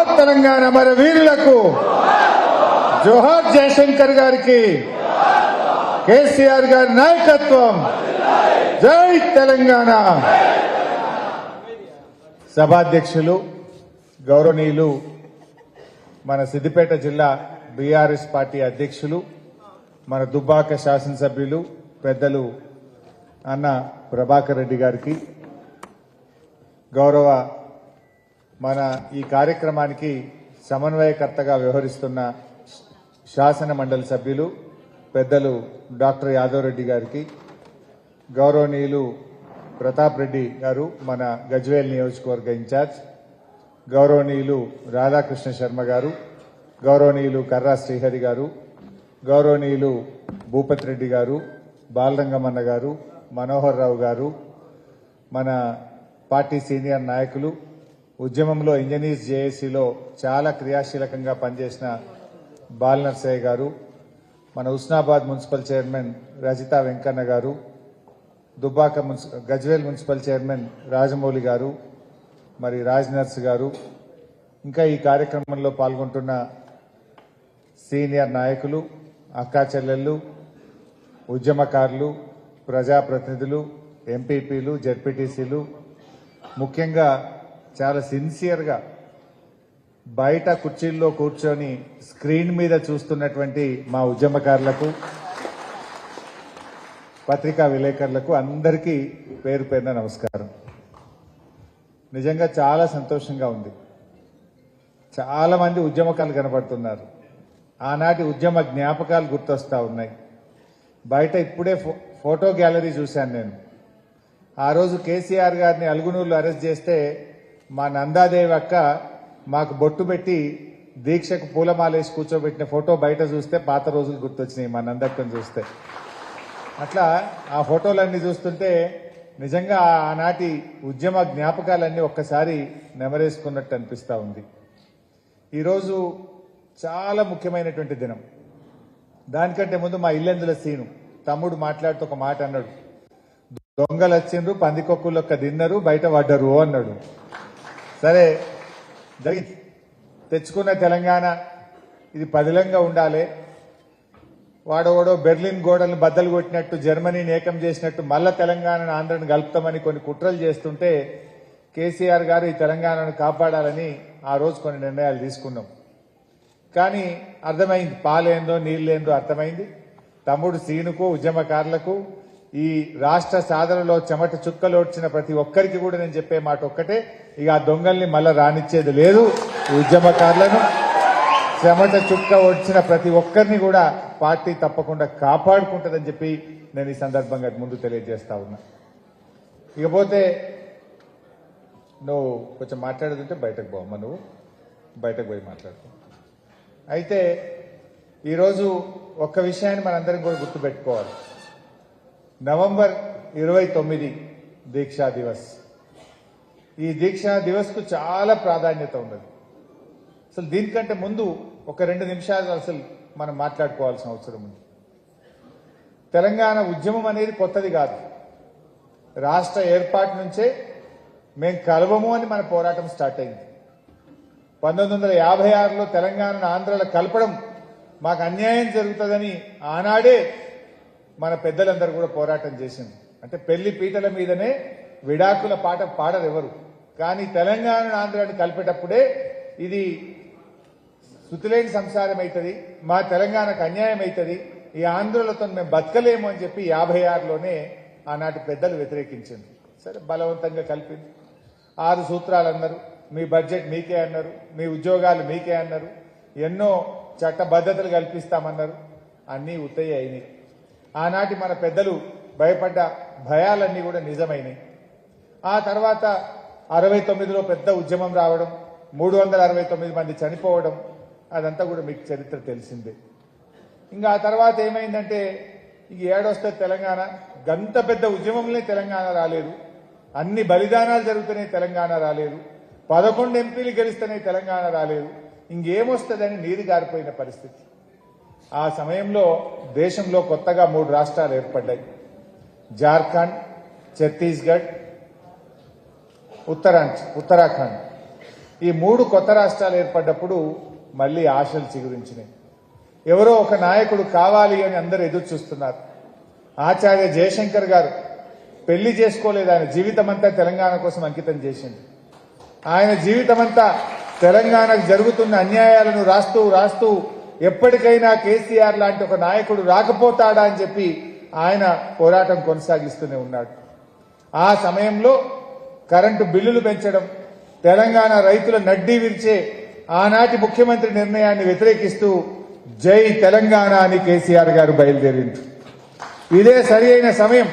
జోహార్ తెలంగాణ అమర వీరులకు, జోహార్ జయశంకర్ గారికి, కేసీఆర్ గారి నాయకత్వం, జై తెలంగాణ. సభాధ్యక్షులు గౌరవనీయులు మన సిద్దిపేట జిల్లా బీఆర్ఎస్ పార్టీ అధ్యక్షులు, మన దుబ్బాక శాసనసభ్యులు పెద్దలు అన్న ప్రభాకర్ రెడ్డి గారికి, గౌరవ మన ఈ కార్యక్రమానికి సమన్వయకర్తగా వ్యవహరిస్తున్న శాసన మండలి సభ్యులు పెద్దలు డాక్టర్ యాదవ్ రెడ్డి గారికి, గౌరవనీయులు ప్రతాప్ రెడ్డి గారు మన గజ్వేల్ నియోజకవర్గ ఇన్ఛార్జ్, గౌరవనీయులు రాధాకృష్ణ శర్మ గారు, గౌరవనీయులు కర్రా శ్రీహరి గారు, గౌరవనీయులు భూపతి రెడ్డి గారు, బాలరంగమన్న గారు, మనోహర్ రావు గారు, మన పార్టీ సీనియర్ నాయకులు, ఉద్యమంలో ఇంజనీర్స్ జేఏసీలో చాలా క్రియాశీలకంగా పనిచేసిన బాలనర్సయ్య గారు, మన హుస్నాబాద్ మున్సిపల్ చైర్మన్ రజితా వెంకన్న గారు, దుబ్బాక గజ్వేల్ మున్సిపల్ చైర్మన్ రాజమౌళి గారు, మరి రాజ్ నర్స్ గారు, ఇంకా ఈ కార్యక్రమంలో పాల్గొంటున్న సీనియర్ నాయకులు, అక్కా చెల్లెళ్ళు, ఉద్యమకారులు, ప్రజాప్రతినిధులు, ఎంపీపీలు, జెడ్పీటీసీలు, ముఖ్యంగా చాలా సిన్సియర్గా బయట కుర్చీల్లో కూర్చొని స్క్రీన్ మీద చూస్తున్నటువంటి మా ఉద్యమకారులకు, పత్రికా విలేకరులకు అందరికీ పేరు పేరున నమస్కారం. నిజంగా చాలా సంతోషంగా ఉంది. చాలా మంది ఉద్యమకారులు కనబడుతున్నారు. ఆనాటి ఉద్యమ జ్ఞాపకాలు గుర్తొస్తా ఉన్నాయి. బయట ఇప్పుడే ఫోటో గ్యాలరీ చూశాను నేను. ఆ రోజు కేసీఆర్ గారిని అలుగునూరులో అరెస్ట్ చేస్తే మా నందాదేవి అక్క మాకు బొట్టు పెట్టి దీక్షకు పూలమాలేసి కూర్చోబెట్టిన ఫోటో బయట చూస్తే పాత రోజులు గుర్తొచ్చినాయి మా నందక్కను చూస్తే. అట్లా ఆ ఫోటోలన్నీ చూస్తుంటే నిజంగా ఆనాటి ఉద్యమ జ్ఞాపకాలన్నీ ఒక్కసారి నెమరేసుకున్నట్టు అనిపిస్తూ ఉంది. ఈరోజు చాలా ముఖ్యమైనటువంటి దినం. దానికంటే ముందు మా ఇల్లెందుల సీను తమ్ముడు మాట్లాడుతూ ఒక మాట అన్నాడు, దొంగలు వచ్చిండ్రు పందికొక్కులొక్క దిన్నరు బయట పడ్డరు అన్నాడు. సరే జరిగింది. తెచ్చుకున్న తెలంగాణ ఇది పదిలంగా ఉండాలి. వాడోడో బెర్లిన్ గోడలను బద్దలు కొట్టినట్టు, జర్మనీని ఏకం చేసినట్టు మళ్ళా తెలంగాణను ఆంధ్రను కలుపుతామని కొన్ని కుట్రలు చేస్తుంటే కేసీఆర్ గారు ఈ తెలంగాణను కాపాడాలని ఆ రోజు కొన్ని నిర్ణయాలు తీసుకున్నాం. కానీ అర్థమైంది, పాలేందో నీళ్ళేందో అర్థమైంది. తమ్ముడు సీనుకు, ఉద్యమకారులకు, ఈ రాష్ట్ర సాధనలో చెమట చుక్కలోడ్చిన ప్రతి ఒక్కరికి కూడా నేను చెప్పే మాట ఒక్కటే, ఇక ఆ దొంగల్ని మళ్ళా రానిచ్చేది లేదు. ఉద్యమకారులను చెమట చుక్క వచ్చిన ప్రతి ఒక్కరిని కూడా పార్టీ తప్పకుండా కాపాడుకుంటుందని చెప్పి నేను ఈ సందర్భంగా ముందు తెలియజేస్తా ఉన్నా. ఇకపోతే నువ్వు కొంచెం మాట్లాడుతుంటే బయటకు పోమ్మా, నువ్వు బయటకు పోయి మాట్లాడుకో. అయితే ఈరోజు ఒక్క విషయాన్ని మనందరం కూడా గుర్తుపెట్టుకోవాలి. నవంబర్ 29 దీక్షా దివస్. ఈ దీక్షా దివస్ కు చాలా ప్రాధాన్యత ఉన్నది. అసలు దీనికంటే ముందు ఒక 2 నిమిషాలు అసలు మనం మాట్లాడుకోవాల్సిన అవసరం ఉంది. తెలంగాణ ఉద్యమం అనేది కొత్తది కాదు. రాష్ట్ర ఏర్పాటు నుంచే మేము కలవము అని మన పోరాటం స్టార్ట్ అయింది. 1956లో తెలంగాణను ఆంధ్రలో కలపడం మాకు అన్యాయం జరుగుతుందని ఆనాడే మన పెద్దలందరూ కూడా పోరాటం చేసింది. అంటే పెళ్లి పీటల మీదనే విడాకుల పాట పాడరు ఎవరు, కానీ తెలంగాణను ఆంధ్రాని కలిపేటప్పుడే ఇది శృతిలేని సంసారం అవుతుంది, మా తెలంగాణకు అన్యాయం అవుతుంది, ఈ ఆంధ్రులతో మేము బతకలేము అని చెప్పి 56లోనే ఆనాటి పెద్దలు వ్యతిరేకించింది. సరే బలవంతంగా కలిపింది. 6 సూత్రాలు అన్నారు, మీ బడ్జెట్ మీకే అన్నారు, మీ ఉద్యోగాలు మీకే అన్నారు, ఎన్నో చట్టబద్ధతలు కల్పిస్తామన్నారు. అన్నీ ఉత్తయ్య అయినాయి. ఆనాటి మన పెద్దలు భయపడ్డ భయాలన్నీ కూడా నిజమైనాయి. ఆ తర్వాత 69లో పెద్ద ఉద్యమం రావడం, 369 మంది చనిపోవడం, అదంతా కూడా మీకు చరిత్ర తెలిసిందే. ఇంకా ఆ తర్వాత ఏమైందంటే ఇక ఏడొస్తే తెలంగాణ, గంత పెద్ద ఉద్యమంలో తెలంగాణ రాలేదు, అన్ని బలిదానాలు జరుగుతున్నాయి తెలంగాణ రాలేదు, 11 ఎంపీలు గెలుస్తున్నాయి తెలంగాణ రాలేదు, ఇంకేమొస్తుందని నీరు గారిపోయిన పరిస్థితి. ఆ సమయంలో దేశంలో కొత్తగా 3 రాష్ట్రాలు ఏర్పడ్డాయి. జార్ఖండ్, ఛత్తీస్గఢ్, ఉత్తరాఖండ్. ఈ 3 కొత్త రాష్ట్రాలు ఏర్పడ్డప్పుడు మళ్ళీ ఆశలు చిగురించినాయి. ఎవరో ఒక నాయకుడు కావాలి అని అందరూ ఎదురు చూస్తున్నారు. ఆచార్య జయశంకర్ గారు పెళ్లి చేసుకోలేదు. ఆయన జీవితమంతా తెలంగాణ కోసం అంకితం చేసింది. ఆయన జీవితమంతా తెలంగాణకు జరుగుతున్న అన్యాయాలను రాస్తూ రాస్తూ ఎప్పటికైనా కేసీఆర్ లాంటి ఒక నాయకుడు రాకపోతాడా అని చెప్పి ఆయన పోరాటం కొనసాగిస్తూనే ఉన్నాడు. ఆ సమయంలో కరెంటు బిల్లులు పెంచడం, తెలంగాణ రైతుల నడ్డీ విరిచే ఆనాటి ముఖ్యమంత్రి నిర్ణయాన్ని వ్యతిరేకిస్తూ జై తెలంగాణ అని కేసీఆర్ గారు బయలుదేరింది. ఇదే సరి అయిన సమయం.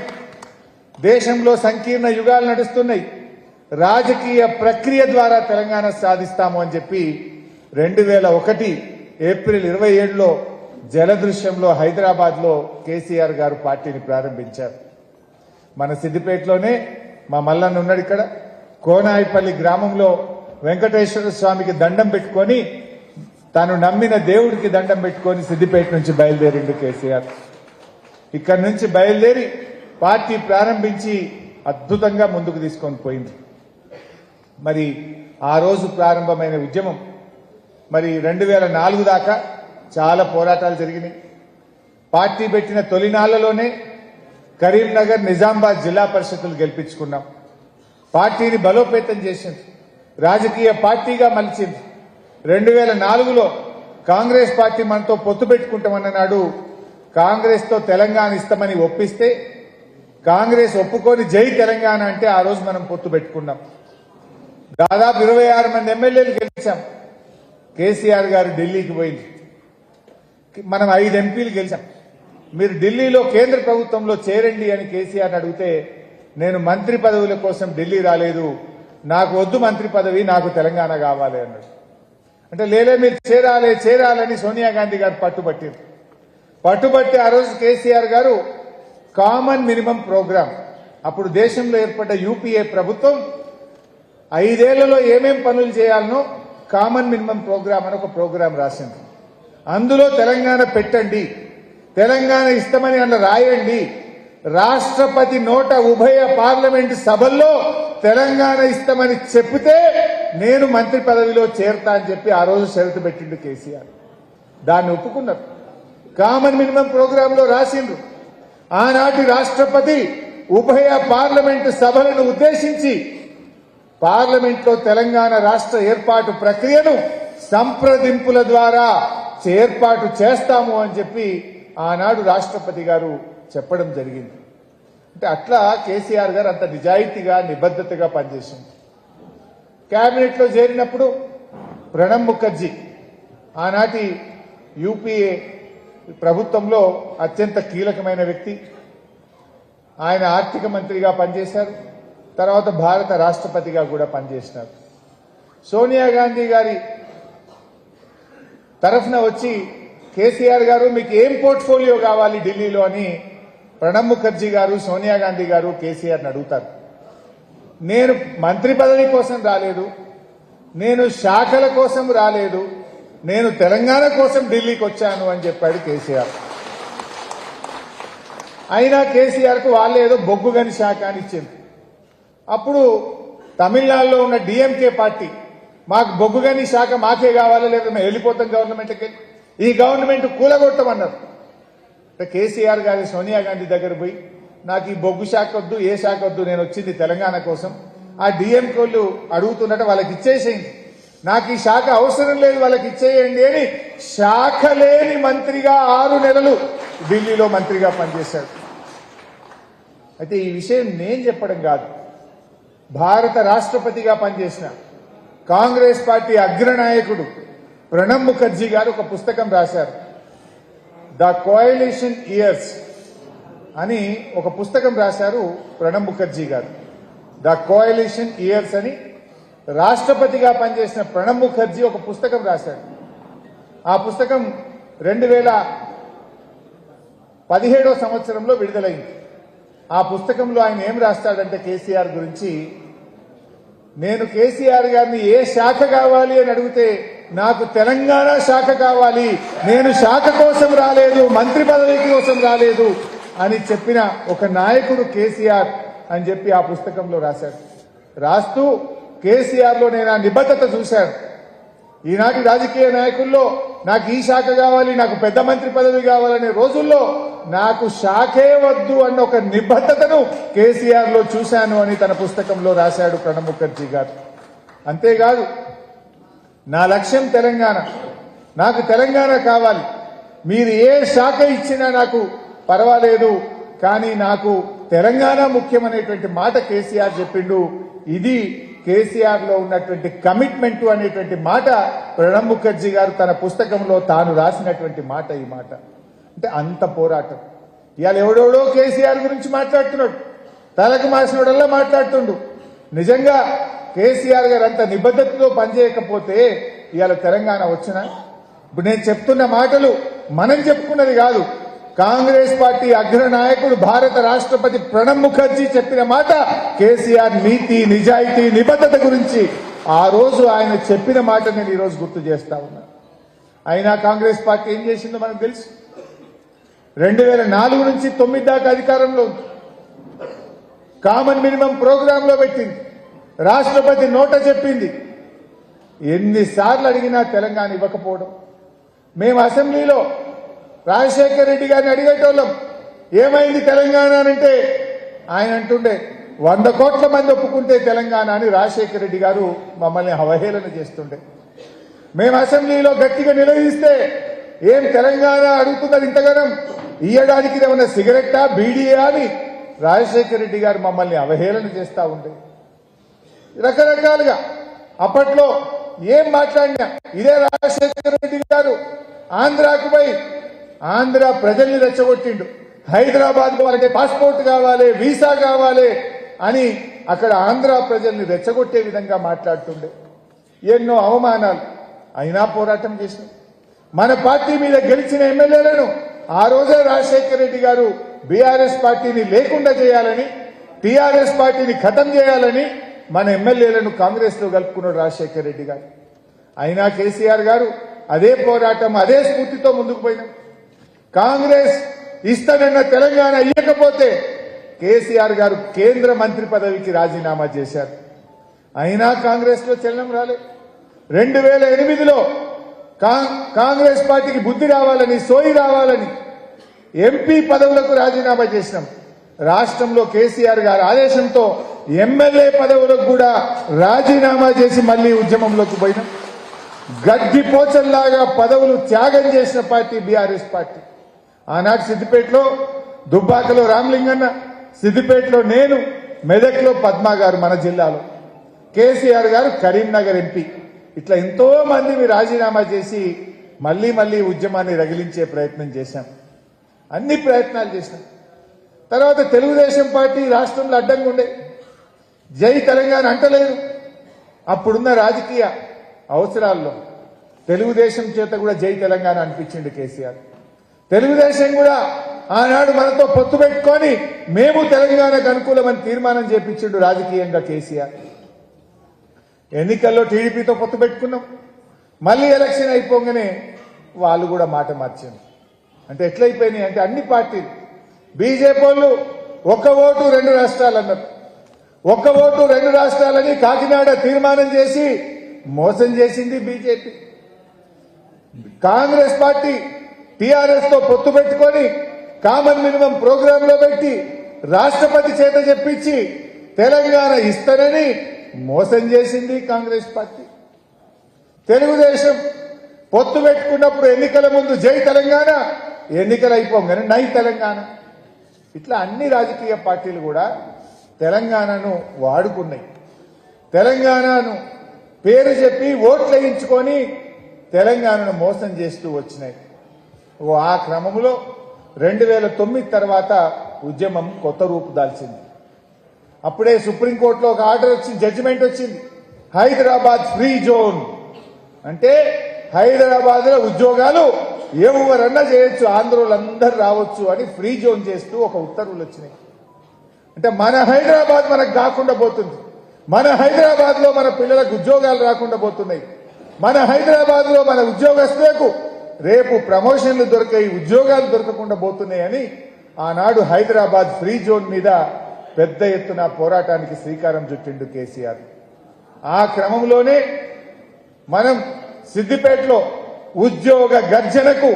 దేశంలో సంకీర్ణ యుగాలు నడుస్తున్నాయి. రాజకీయ ప్రక్రియ ద్వారా తెలంగాణ సాధిస్తాము అని చెప్పి 2001 ఏప్రిల్ 27లో జలదృశ్యంలో హైదరాబాద్ లో కేసీఆర్ గారు పార్టీని ప్రారంభించారు. మన సిద్దిపేటలోనే మా మల్లన్న ఉన్నాడు. ఇక్కడ కోనాయిపల్లి గ్రామంలో వెంకటేశ్వర స్వామికి దండం పెట్టుకొని, తాను నమ్మిన దేవుడికి దండం పెట్టుకొని సిద్దిపేట నుంచి బయలుదేరిండు కేసీఆర్. ఇక్కడి నుంచి బయలుదేరి పార్టీ ప్రారంభించి అద్భుతంగా ముందుకు తీసుకొని పోయింది. మరి ఆ రోజు ప్రారంభమైన ఉద్యమం మరి 2004 దాకా చాలా పోరాటాలు జరిగినాయి. పార్టీ పెట్టిన తొలినాళ్లలోనే కరీంనగర్, నిజామాబాద్ జిల్లా పరిషత్తులు గెలిపించుకున్నాం. పార్టీని బలోపేతం చేసింది, రాజకీయ పార్టీగా మలిచింది. 2004లో కాంగ్రెస్ పార్టీ మనతో పొత్తు పెట్టుకుంటామన్న నాడు కాంగ్రెస్ తో తెలంగాణ ఇస్తామని ఒప్పిస్తే కాంగ్రెస్ ఒప్పుకొని జై తెలంగాణ అంటే ఆ రోజు మనం పొత్తు పెట్టుకున్నాం. దాదాపు 26 మంది ఎమ్మెల్యేలు గెలిచాం. కేసీఆర్ గారు ఢిల్లీకి పోయింది. మనం 5 ఎంపీలు గెలిచాం. మీరు ఢిల్లీలో కేంద్ర ప్రభుత్వంలో చేరండి అని కేసీఆర్ అడిగితే నేను మంత్రి పదవుల కోసం ఢిల్లీ రాలేదు, నాకు వద్దు మంత్రి పదవి, నాకు తెలంగాణ కావాలి అన్నాడు. అంటే లేలే మీరు చేరాలని సోనియా గాంధీ గారు పట్టుబట్టి ఆ రోజు కేసీఆర్ గారు కామన్ మినిమం ప్రోగ్రాం, అప్పుడు దేశంలో ఏర్పడ్డ యూపీఏ ప్రభుత్వం 5 ఏళ్లలో ఏమేం పనులు చేయాలనో కామన్ మినిమం ప్రోగ్రాం అని ఒక ప్రోగ్రాం రాసింది. అందులో తెలంగాణ పెట్టండి, తెలంగాణ ఇస్తామని అట్లా రాయండి, రాష్ట్రపతి నోట ఉభయ పార్లమెంటు సభల్లో తెలంగాణ ఇస్తామని చెప్తే నేను మంత్రి పదవిలో చేరతా అని చెప్పి ఆ రోజు షరతు పెట్టిండు కేసీఆర్. దాన్ని ఒప్పుకున్నారు. కామన్ మినిమం ప్రోగ్రామ్ లో రాసిండ్రు. ఆనాటి రాష్ట్రపతి ఉభయ పార్లమెంటు సభలను ఉద్దేశించి పార్లమెంట్లో తెలంగాణ రాష్ట్ర ఏర్పాటు ప్రక్రియను సంప్రదింపుల ద్వారా ఏర్పాటు చేస్తాము అని చెప్పి ఆనాడు రాష్ట్రపతి గారు చెప్పడం జరిగింది. అంటే అట్లా కేసీఆర్ గారు అంత నిజాయితీగా నిబద్ధతగా పనిచేసింది. కేబినెట్ లో చేరినప్పుడు ప్రణబ్ ముఖర్జీ ఆనాటి యూపీఏ ప్రభుత్వంలో అత్యంత కీలకమైన వ్యక్తి. ఆయన ఆర్థిక మంత్రిగా పనిచేశారు. తర్వాత భారత రాష్ట్రపతిగా కూడా పనిచేసినారు. సోనియా గాంధీ గారి తరఫున వచ్చి కేసీఆర్ గారు మీకు ఏం పోర్ట్ఫోలియో కావాలి ఢిల్లీలో అని ప్రణబ్ ముఖర్జీ గారు, సోనియా గాంధీ గారు కేసీఆర్ని అడుగుతారు. నేను మంత్రి పదవి కోసం రాలేదు, నేను శాఖల కోసం రాలేదు, నేను తెలంగాణ కోసం ఢిల్లీకి వచ్చాను అని చెప్పాడు కేసీఆర్. అయినా కేసీఆర్ కు వాళ్ళే ఏదో బొగ్గుగని శాఖ అని ఇచ్చింది. అప్పుడు తమిళనాడులో ఉన్న డిఎంకే పార్టీ మాకు బొగ్గుగని శాఖ మాకే కావాలి, లేదా మేము వెళ్ళిపోతాం గవర్నమెంట్కి, ఈ గవర్నమెంట్ కూలగొట్టమన్నారు. కేసీఆర్ గారి సోనియా గాంధీ దగ్గర పోయి నాకు ఈ బొగ్గు శాఖ వద్దు, ఏ శాఖ వద్దు, నేను వచ్చింది తెలంగాణ కోసం, ఆ డిఎంకోళ్ళు అడుగుతున్నట్టు వాళ్ళకి ఇచ్చేసేయండి, నాకు ఈ శాఖ అవసరం లేదు వాళ్ళకి ఇచ్చేయండి అని శాఖ లేని మంత్రిగా 6 నెలలు ఢిల్లీలో మంత్రిగా పనిచేశాడు. అయితే ఈ విషయం నేను చెప్పడం కాదు, భారత రాష్ట్రపతిగా పనిచేసిన కాంగ్రెస్ పార్టీ అగ్రనాయకుడు ప్రణబ్ ముఖర్జీ గారు ఒక పుస్తకం రాశారు. ద కోయలిషన్ ఇయర్స్ అని ఒక పుస్తకం రాశారు ప్రణబ్ ముఖర్జీ గారు. ద కోయలిషన్ ఇయర్స్ అని రాష్ట్రపతిగా పనిచేసిన ప్రణబ్ ముఖర్జీ ఒక పుస్తకం రాశాడు. ఆ పుస్తకం 2017 సంవత్సరంలో విడుదలైంది. ఆ పుస్తకంలో ఆయన ఏం రాస్తాడంటే కేసీఆర్ గురించి, నేను కేసీఆర్ గారిని ఏ శాఖ కావాలి అని అడిగితే నాకు తెలంగాణ శాఖ కావాలి, నేను శాఖ కోసం రాలేదు, మంత్రి పదవి కోసం రాలేదు అని చెప్పిన ఒక నాయకుడు కేసీఆర్ అని చెప్పి ఆ పుస్తకంలో రాశాడు. రాస్తూ కేసీఆర్ లో నేను ఆ నిబద్ధత చూశాను. ఈనాటి రాజకీయ నాయకుల్లో నాకు ఈ శాఖ కావాలి, నాకు పెద్ద మంత్రి పదవి కావాలనే రోజుల్లో నాకు శాఖే వద్దు అన్న ఒక నిబద్ధతను కేసీఆర్ లో చూశాను అని తన పుస్తకంలో రాశాడు ప్రణబ్ ముఖర్జీ గారు. అంతేకాదు, నా లక్ష్యం తెలంగాణ, నాకు తెలంగాణ కావాలి, మీరు ఏ శాఖ ఇచ్చినా నాకు పర్వాలేదు, కానీ నాకు తెలంగాణ ముఖ్యమనేటువంటి మాట కేసీఆర్ చెప్పిండు. ఇది కేసీఆర్ లో ఉన్నటువంటి కమిట్మెంట్ అనేటువంటి మాట ప్రణబ్ ముఖర్జీ గారు తన పుస్తకంలో తాను రాసినటువంటి మాట. ఈ మాట అంటే అంత పోరాటం. ఇవాళ ఎవడెవడో కేసీఆర్ గురించి మాట్లాడుతున్నాడు, తలకు మాసినోడల్లా మాట్లాడుతుండు. నిజంగా కేసీఆర్ గారు అంత నిబద్ధతతో పనిచేయకపోతే ఇవాళ తెలంగాణ వచ్చినా? ఇప్పుడు నేను చెప్తున్న మాటలు మనం చెప్పుకున్నది కాదు, కాంగ్రెస్ పార్టీ అగ్ర నాయకుడు భారత రాష్ట్రపతి ప్రణబ్ ముఖర్జీ చెప్పిన మాట. కేసీఆర్ నీతి, నిజాయితీ, నిబద్ధత గురించి ఆ రోజు ఆయన చెప్పిన మాట నేను ఈరోజు గుర్తు చేస్తా ఉన్నా. అయినా కాంగ్రెస్ పార్టీ ఏం చేసిందో మనకు తెలుసు. 2004 నుంచి 9 దాకా అధికారంలో ఉంది. కామన్ మినిమం ప్రోగ్రామ్ లో పెట్టింది, రాష్ట్రపతి నోట చెప్పింది. ఎన్నిసార్లు అడిగినా తెలంగాణ ఇవ్వకపోవడం. మేము అసెంబ్లీలో రాజశేఖర్ రెడ్డి గారిని అడిగేటోళ్ళం, ఏమైంది తెలంగాణ అంటే ఆయన అంటుండే 100 కోట్ల మంది ఒప్పుకుంటే తెలంగాణ అని రాజశేఖర రెడ్డి గారు మమ్మల్ని అవహేళన చేస్తుండే. మేము అసెంబ్లీలో గట్టిగా నిలదీస్తే ఏం తెలంగాణ అడుగుతున్నది ఇంతగానం, ఇయ్యడానికి ఏమన్నా సిగరెట్టా, బీడీయా అని రాజశేఖర రెడ్డి గారు మమ్మల్ని అవహేళన చేస్తా ఉండే. రకరకాలుగా అప్పట్లో ఏం మాట్లాడినా ఇదే రాజశేఖర రెడ్డి గారు ఆంధ్రాకు పోయి ఆంధ్ర ప్రజల్ని రెచ్చగొట్టిండు. హైదరాబాద్ పోవాలంటే పాస్పోర్ట్ కావాలి, వీసా కావాలి అని అక్కడ ఆంధ్ర ప్రజల్ని రెచ్చగొట్టే విధంగా మాట్లాడుతుండే. ఎన్నో అవమానాలు అయినా పోరాటం చేసినాం. మన పార్టీ మీద గెలిచిన ఎమ్మెల్యేలను ఆ రోజే రాజశేఖర రెడ్డి గారు బీఆర్ఎస్ పార్టీని లేకుండా చేయాలని, టీఆర్ఎస్ పార్టీని ఖతం చేయాలని మన ఎమ్మెల్యేలను కాంగ్రెస్ లో కలుపుకున్నాడు రాజశేఖర రెడ్డి గారు. అయినా కేసీఆర్ గారు అదే పోరాటం, అదే స్ఫూర్తితో ముందుకు పోయినాం. కాంగ్రెస్ ఇస్తానన్న తెలంగాణ ఇవ్వకపోతే కేసీఆర్ గారు కేంద్ర మంత్రి పదవికి రాజీనామా చేశారు. అయినా కాంగ్రెస్ లో చలనం రాలే. 2008లో కాంగ్రెస్ పార్టీకి బుద్ధి రావాలని, సోయి రావాలని ఎంపీ పదవులకు రాజీనామా చేసినాం. రాష్ట్రంలో కేసీఆర్ గారి ఆదేశంతో ఎమ్మెల్యే పదవులకు కూడా రాజీనామా చేసి మళ్లీ ఉద్యమంలోకి పోయినాం. గడ్డి పోచల్లాగా పదవులు త్యాగం చేసిన పార్టీ బీఆర్ఎస్ పార్టీ. ఆనాడు సిద్దిపేటలో దుబ్బాకలో రామలింగన్న, సిద్దిపేటలో నేను, మెదక్లో పద్మా గారు మన జిల్లాలో, కేసీఆర్ గారు కరీంనగర్ ఎంపీ. ఇట్లా ఎంతో మంది రాజీనామా చేసి మళ్లీ మళ్లీ ఉద్యమాన్ని రగిలించే ప్రయత్నం చేశాం. అన్ని ప్రయత్నాలు చేసినాం. తర్వాత తెలుగుదేశం పార్టీ రాష్ట్రంలో అడ్డంగా ఉండే, జై తెలంగాణ అంటలేదు. అప్పుడున్న రాజకీయ అవసరాల్లో తెలుగుదేశం చేత కూడా జై తెలంగాణ అనిపించింది కేసీఆర్. తెలుగుదేశం కూడా ఆనాడు మనతో పొత్తు పెట్టుకొని మేము తెలంగాణకు అనుకూలమని తీర్మానం చేపించిండు రాజకీయంగా కేసీఆర్. ఎన్నికల్లో టీడీపీతో పొత్తు పెట్టుకున్నాం. మళ్లీ ఎలక్షన్ అయిపోగానే వాళ్ళు కూడా మాట మార్చారు. అంటే ఎట్లయిపోయినాయి అంటే అన్ని పార్టీలు, బీజేపీ వాళ్ళు 1 ఓటు 2 రాష్ట్రాలు అన్నారు. 1 ఓటు 2 రాష్ట్రాలని కాకినాడ తీర్మానం చేసి మోసం చేసింది బీజేపీ. కాంగ్రెస్ పార్టీ టీఆర్ఎస్ తో పొత్తు పెట్టుకొని కామన్ మినిమం ప్రోగ్రామ్ లో పెట్టి రాష్ట్రపతి చేత చెప్పించి తెలంగాణ ఇస్తానని మోసం చేసింది కాంగ్రెస్ పార్టీ. తెలుగుదేశం పొత్తు పెట్టుకున్నప్పుడు ఎన్నికల ముందు జై తెలంగాణ, ఎన్నికలు అయిపోగానే నై తెలంగాణ. ఇట్లా అన్ని రాజకీయ పార్టీలు కూడా తెలంగాణను వాడుకున్నాయి. తెలంగాణను పేరు చెప్పి ఓట్లు వేయించుకొని తెలంగాణను మోసం చేస్తూ వచ్చినాయి. ఆ క్రమంలో 2009 తర్వాత ఉద్యమం కొత్త రూపు దాల్చింది. అప్పుడే సుప్రీంకోర్టులో ఒక ఆర్డర్ వచ్చింది, జడ్జిమెంట్ వచ్చింది. హైదరాబాద్ ఫ్రీ జోన్ అంటే హైదరాబాద్ లో ఉద్యోగాలు ఎవరన్నా చేయొచ్చు, ఆంధ్రులందరూ రావచ్చు అని ఫ్రీ జోన్ చేస్తూ ఒక ఉత్తర్వులు వచ్చినాయి. అంటే మన హైదరాబాద్ మనకు కాకుండా పోతుంది, మన హైదరాబాద్ లో మన పిల్లలకు ఉద్యోగాలు రాకుండా పోతున్నాయి, మన హైదరాబాద్ లో మన ఉద్యోగస్తులకు రేపు ప్రమోషన్లు దొరికాయి, ఉద్యోగాలు దొరకకుండా పోతున్నాయని ఆనాడు హైదరాబాద్ ఫ్రీ జోన్ మీద పెద్ద ఎత్తున పోరాటానికి శ్రీకారం చుట్టిండు కేసీఆర్. ఆ క్రమంలోనే మనం సిద్దిపేటలో ఉద్యోగ గర్జనకు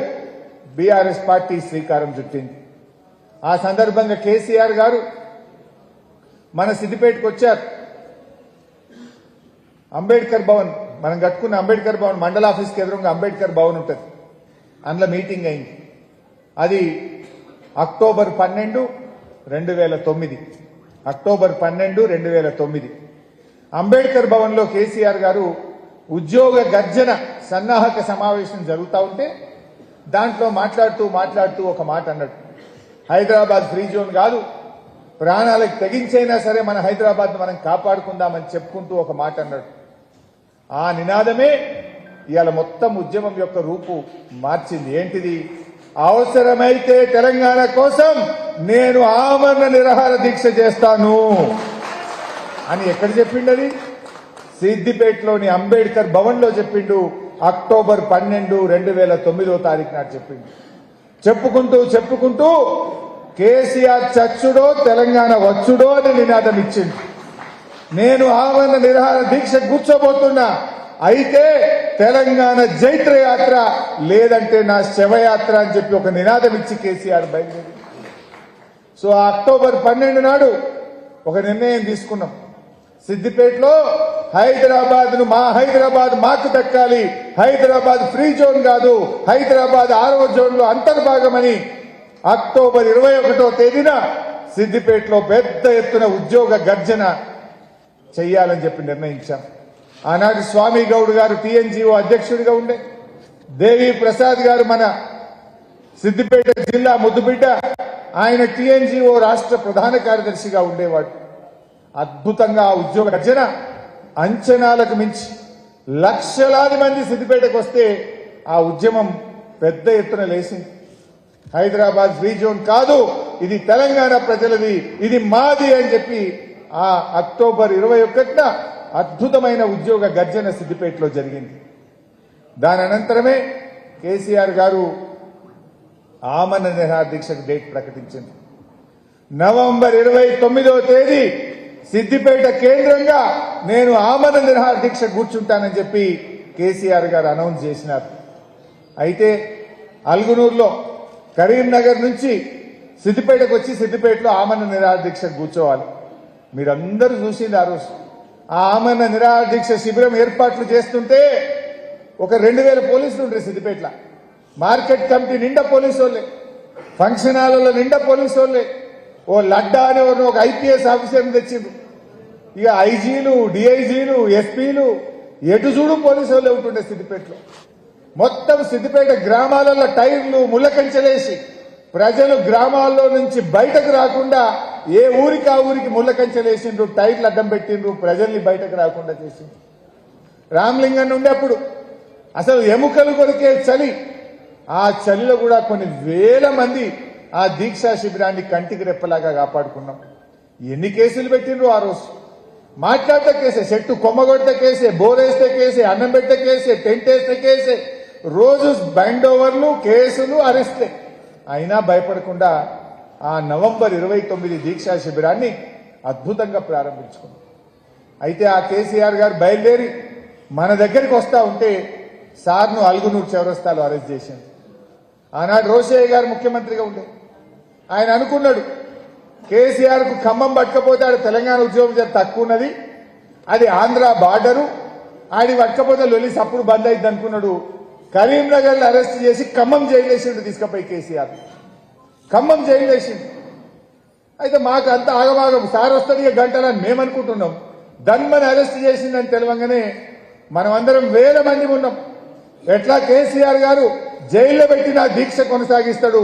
బీఆర్ఎస్ పార్టీ శ్రీకారం చుట్టింది. ఆ సందర్భంగా కేసీఆర్ గారు మన సిద్దిపేటకు వచ్చారు. అంబేద్కర్ భవన్, మనం కట్టుకున్న అంబేద్కర్ భవన్ మండల ఆఫీస్కి ఎదురుగా అంబేద్కర్ భవన్ ఉంటుంది. అందులో మీటింగ్ అయింది. అది అక్టోబర్ 12, 2009. అక్టోబర్ 12, 2009 అంబేద్కర్ భవన్లో కేసీఆర్ గారు ఉద్యోగ గర్జన సన్నాహక సమావేశం జరుగుతూ ఉంటే దాంట్లో మాట్లాడుతూ ఒక మాట అన్నాడు. హైదరాబాద్ ఫ్రీ జోన్ కాదు, ప్రాణాలకు తెగించైనా సరే మన హైదరాబాద్ మనం కాపాడుకుందామని చెప్పుకుంటూ ఒక మాట అన్నాడు. ఆ నినాదమే ఇవాళ మొత్తం ఉద్యమం యొక్క రూపు మార్చింది. ఏంటిది? అవసరమైతే తెలంగాణ కోసం నేను ఆమరణ నిరాహార దీక్ష చేస్తాను అని ఎక్కడ చెప్పిండు? అది సిద్దిపేటలోని అంబేద్కర్ భవన్ లో చెప్పిండు. అక్టోబర్ 12, 2009 నాడు చెప్పిండు. చెప్పుకుంటూ కేసీఆర్ చచ్చుడో తెలంగాణ వచ్చుడో అని నినాదం ఇచ్చిండు. నేను ఆమరణ నిరాహార దీక్ష కూర్చోబోతున్నా, అయితే తెలంగాణ జైత్ర యాత్ర లేదంటే నా శవయాత్ర అని చెప్పి ఒక నినాదం ఇచ్చి కేసీఆర్ బయలుదేరి. సో అక్టోబర్ 12 నాడు ఒక నిర్ణయం తీసుకున్నాం. సిద్దిపేటలో హైదరాబాద్ ను మా హైదరాబాద్ మాకు దక్కాలి, హైదరాబాద్ ఫ్రీ జోన్ కాదు, హైదరాబాద్ 6వ జోన్ లో అంతర్భాగమని అక్టోబర్ 21వ తేదీన సిద్దిపేటలో పెద్ద ఎత్తున ఉద్యోగ గర్జన చెయ్యాలని చెప్పి నిర్ణయించాం. ఆనాడు స్వామి గౌడ్ గారు టీఎన్జీఓ అధ్యక్షుడిగా ఉండే, దేవి ప్రసాద్ గారు మన సిద్దిపేట జిల్లా ముద్దుబిడ్డ, ఆయన టీఎన్జీఓ రాష్ట్ర ప్రధాన కార్యదర్శిగా ఉండేవాడు. అద్భుతంగా ఉద్యోగ గర్జన అంచనాలకు మించి లక్షలాది మంది సిద్దిపేటకు వస్తే ఆ ఉద్యమం పెద్ద ఎత్తున లేచింది. హైదరాబాద్ ఫ్రీ జోన్ కాదు, ఇది తెలంగాణ ప్రజలది, ఇది మాది అని చెప్పి ఆ అక్టోబర్ 21న అద్భుతమైన ఉద్యోగ గర్జన సిద్దిపేటలో జరిగింది. దాని అనంతరమే కేసీఆర్ గారు ఆమరణ నిరాహార దీక్షకు డేట్ ప్రకటించింది. నవంబర్ 29వ తేదీ సిద్దిపేట కేంద్రంగా నేను ఆమరణ నిరాహార దీక్ష కూర్చుంటానని చెప్పి కేసీఆర్ గారు అనౌన్స్ చేసినారు. అయితే అల్గునూరులో కరీంనగర్ నుంచి సిద్దిపేటకు వచ్చి సిద్దిపేటలో ఆమరణ నిరాహార దీక్ష కూర్చోవాలి. మీరందరూ చూసింది ఆ రోజు. ఆ ఆమరణ నిరాహార దీక్ష శిబిరం ఏర్పాట్లు చేస్తుంటే ఒక 2000 పోలీసులు ఉండే సిద్దిపేటలో. మార్కెట్ కమిటీ నిండా పోలీసు వాళ్ళే, ఫంక్షన్ హాల్లో నిండా పోలీసు వాళ్ళే. ఓ లడ్డా అని ఒక ఐపీఎస్ ఆఫీసర్ని తెచ్చిండ్రు. ఇక ఐజీలు, డిఐజీలు, ఎస్పీలు ఎటు చూడు పోలీసు వాళ్ళే ఉంటుండే సిద్దిపేటలో. మొత్తం సిద్దిపేట గ్రామాలలో టైర్లు ముళ్ళకంచెలేసి ప్రజలు గ్రామాల్లో నుంచి బయటకు రాకుండా ఏ ఊరికి ఆ ఊరికి ముళ్ళకంచెలేసిండ్రు, టైర్లు అడ్డం పెట్టిండ్రు, ప్రజల్ని బయటకు రాకుండా చేసిండ్రు. రామలింగన్ ఉండేప్పుడు అసలు ఎముకలు కొరికే చలి, ఆ చలిలో కూడా కొన్ని వేల మంది ఆ దీక్షా శిబిరాన్ని కంటికి రెప్పలాగా కాపాడుకున్నాం. ఎన్ని కేసులు పెట్టిండ్రు ఆ రోజు. మాట్లాడితే కేసే, చెట్టు కొమ్మగొడితే కేసే, బోరేస్తే కేసే, అన్నం పెట్టే కేసే, టెంట్ వేస్తే కేసే, రోజు బైండ్ ఓవర్లు, కేసులు, అరెస్టే. అయినా భయపడకుండా ఆ నవంబర్ 29 దీక్షా శిబిరాన్ని అద్భుతంగా ప్రారంభించుకున్నాం. అయితే ఆ కేసీఆర్ గారు బయలుదేరి మన దగ్గరికి వస్తా ఉంటే సార్ను అల్గునూరు చౌరస్తాలో అరెస్ట్ చేసింది. ఆనాడు రోషయ్య గారు ముఖ్యమంత్రిగా ఉండే. ఆయన అనుకున్నాడు కేసీఆర్ కు ఖమ్మం పట్టకపోతే ఆడ తెలంగాణ ఉద్యోగం తక్కువ ఉన్నది, అది ఆంధ్ర బార్డరు, ఆడి పట్టకపోతే లొలిస్ అప్పుడు బంద్ అయింది అనుకున్నాడు. కరీంనగర్ లో అరెస్ట్ చేసి ఖమ్మం జైలు వేసిండు, తీసుకుపోయి కేసీఆర్ ఖమ్మం జైలు వేసిండు. అయితే మాకు అంత ఆగమాగం, సార్ వస్తుంది ఇక గంటలని మేమనుకుంటున్నాం. ధన్మని అరెస్ట్ చేసిందని తెలవంగానే మనమందరం వేల మంది ఉన్నాం. ఎట్లా కేసీఆర్ గారు జైల్లో పెట్టిన దీక్ష కొనసాగిస్తాడు,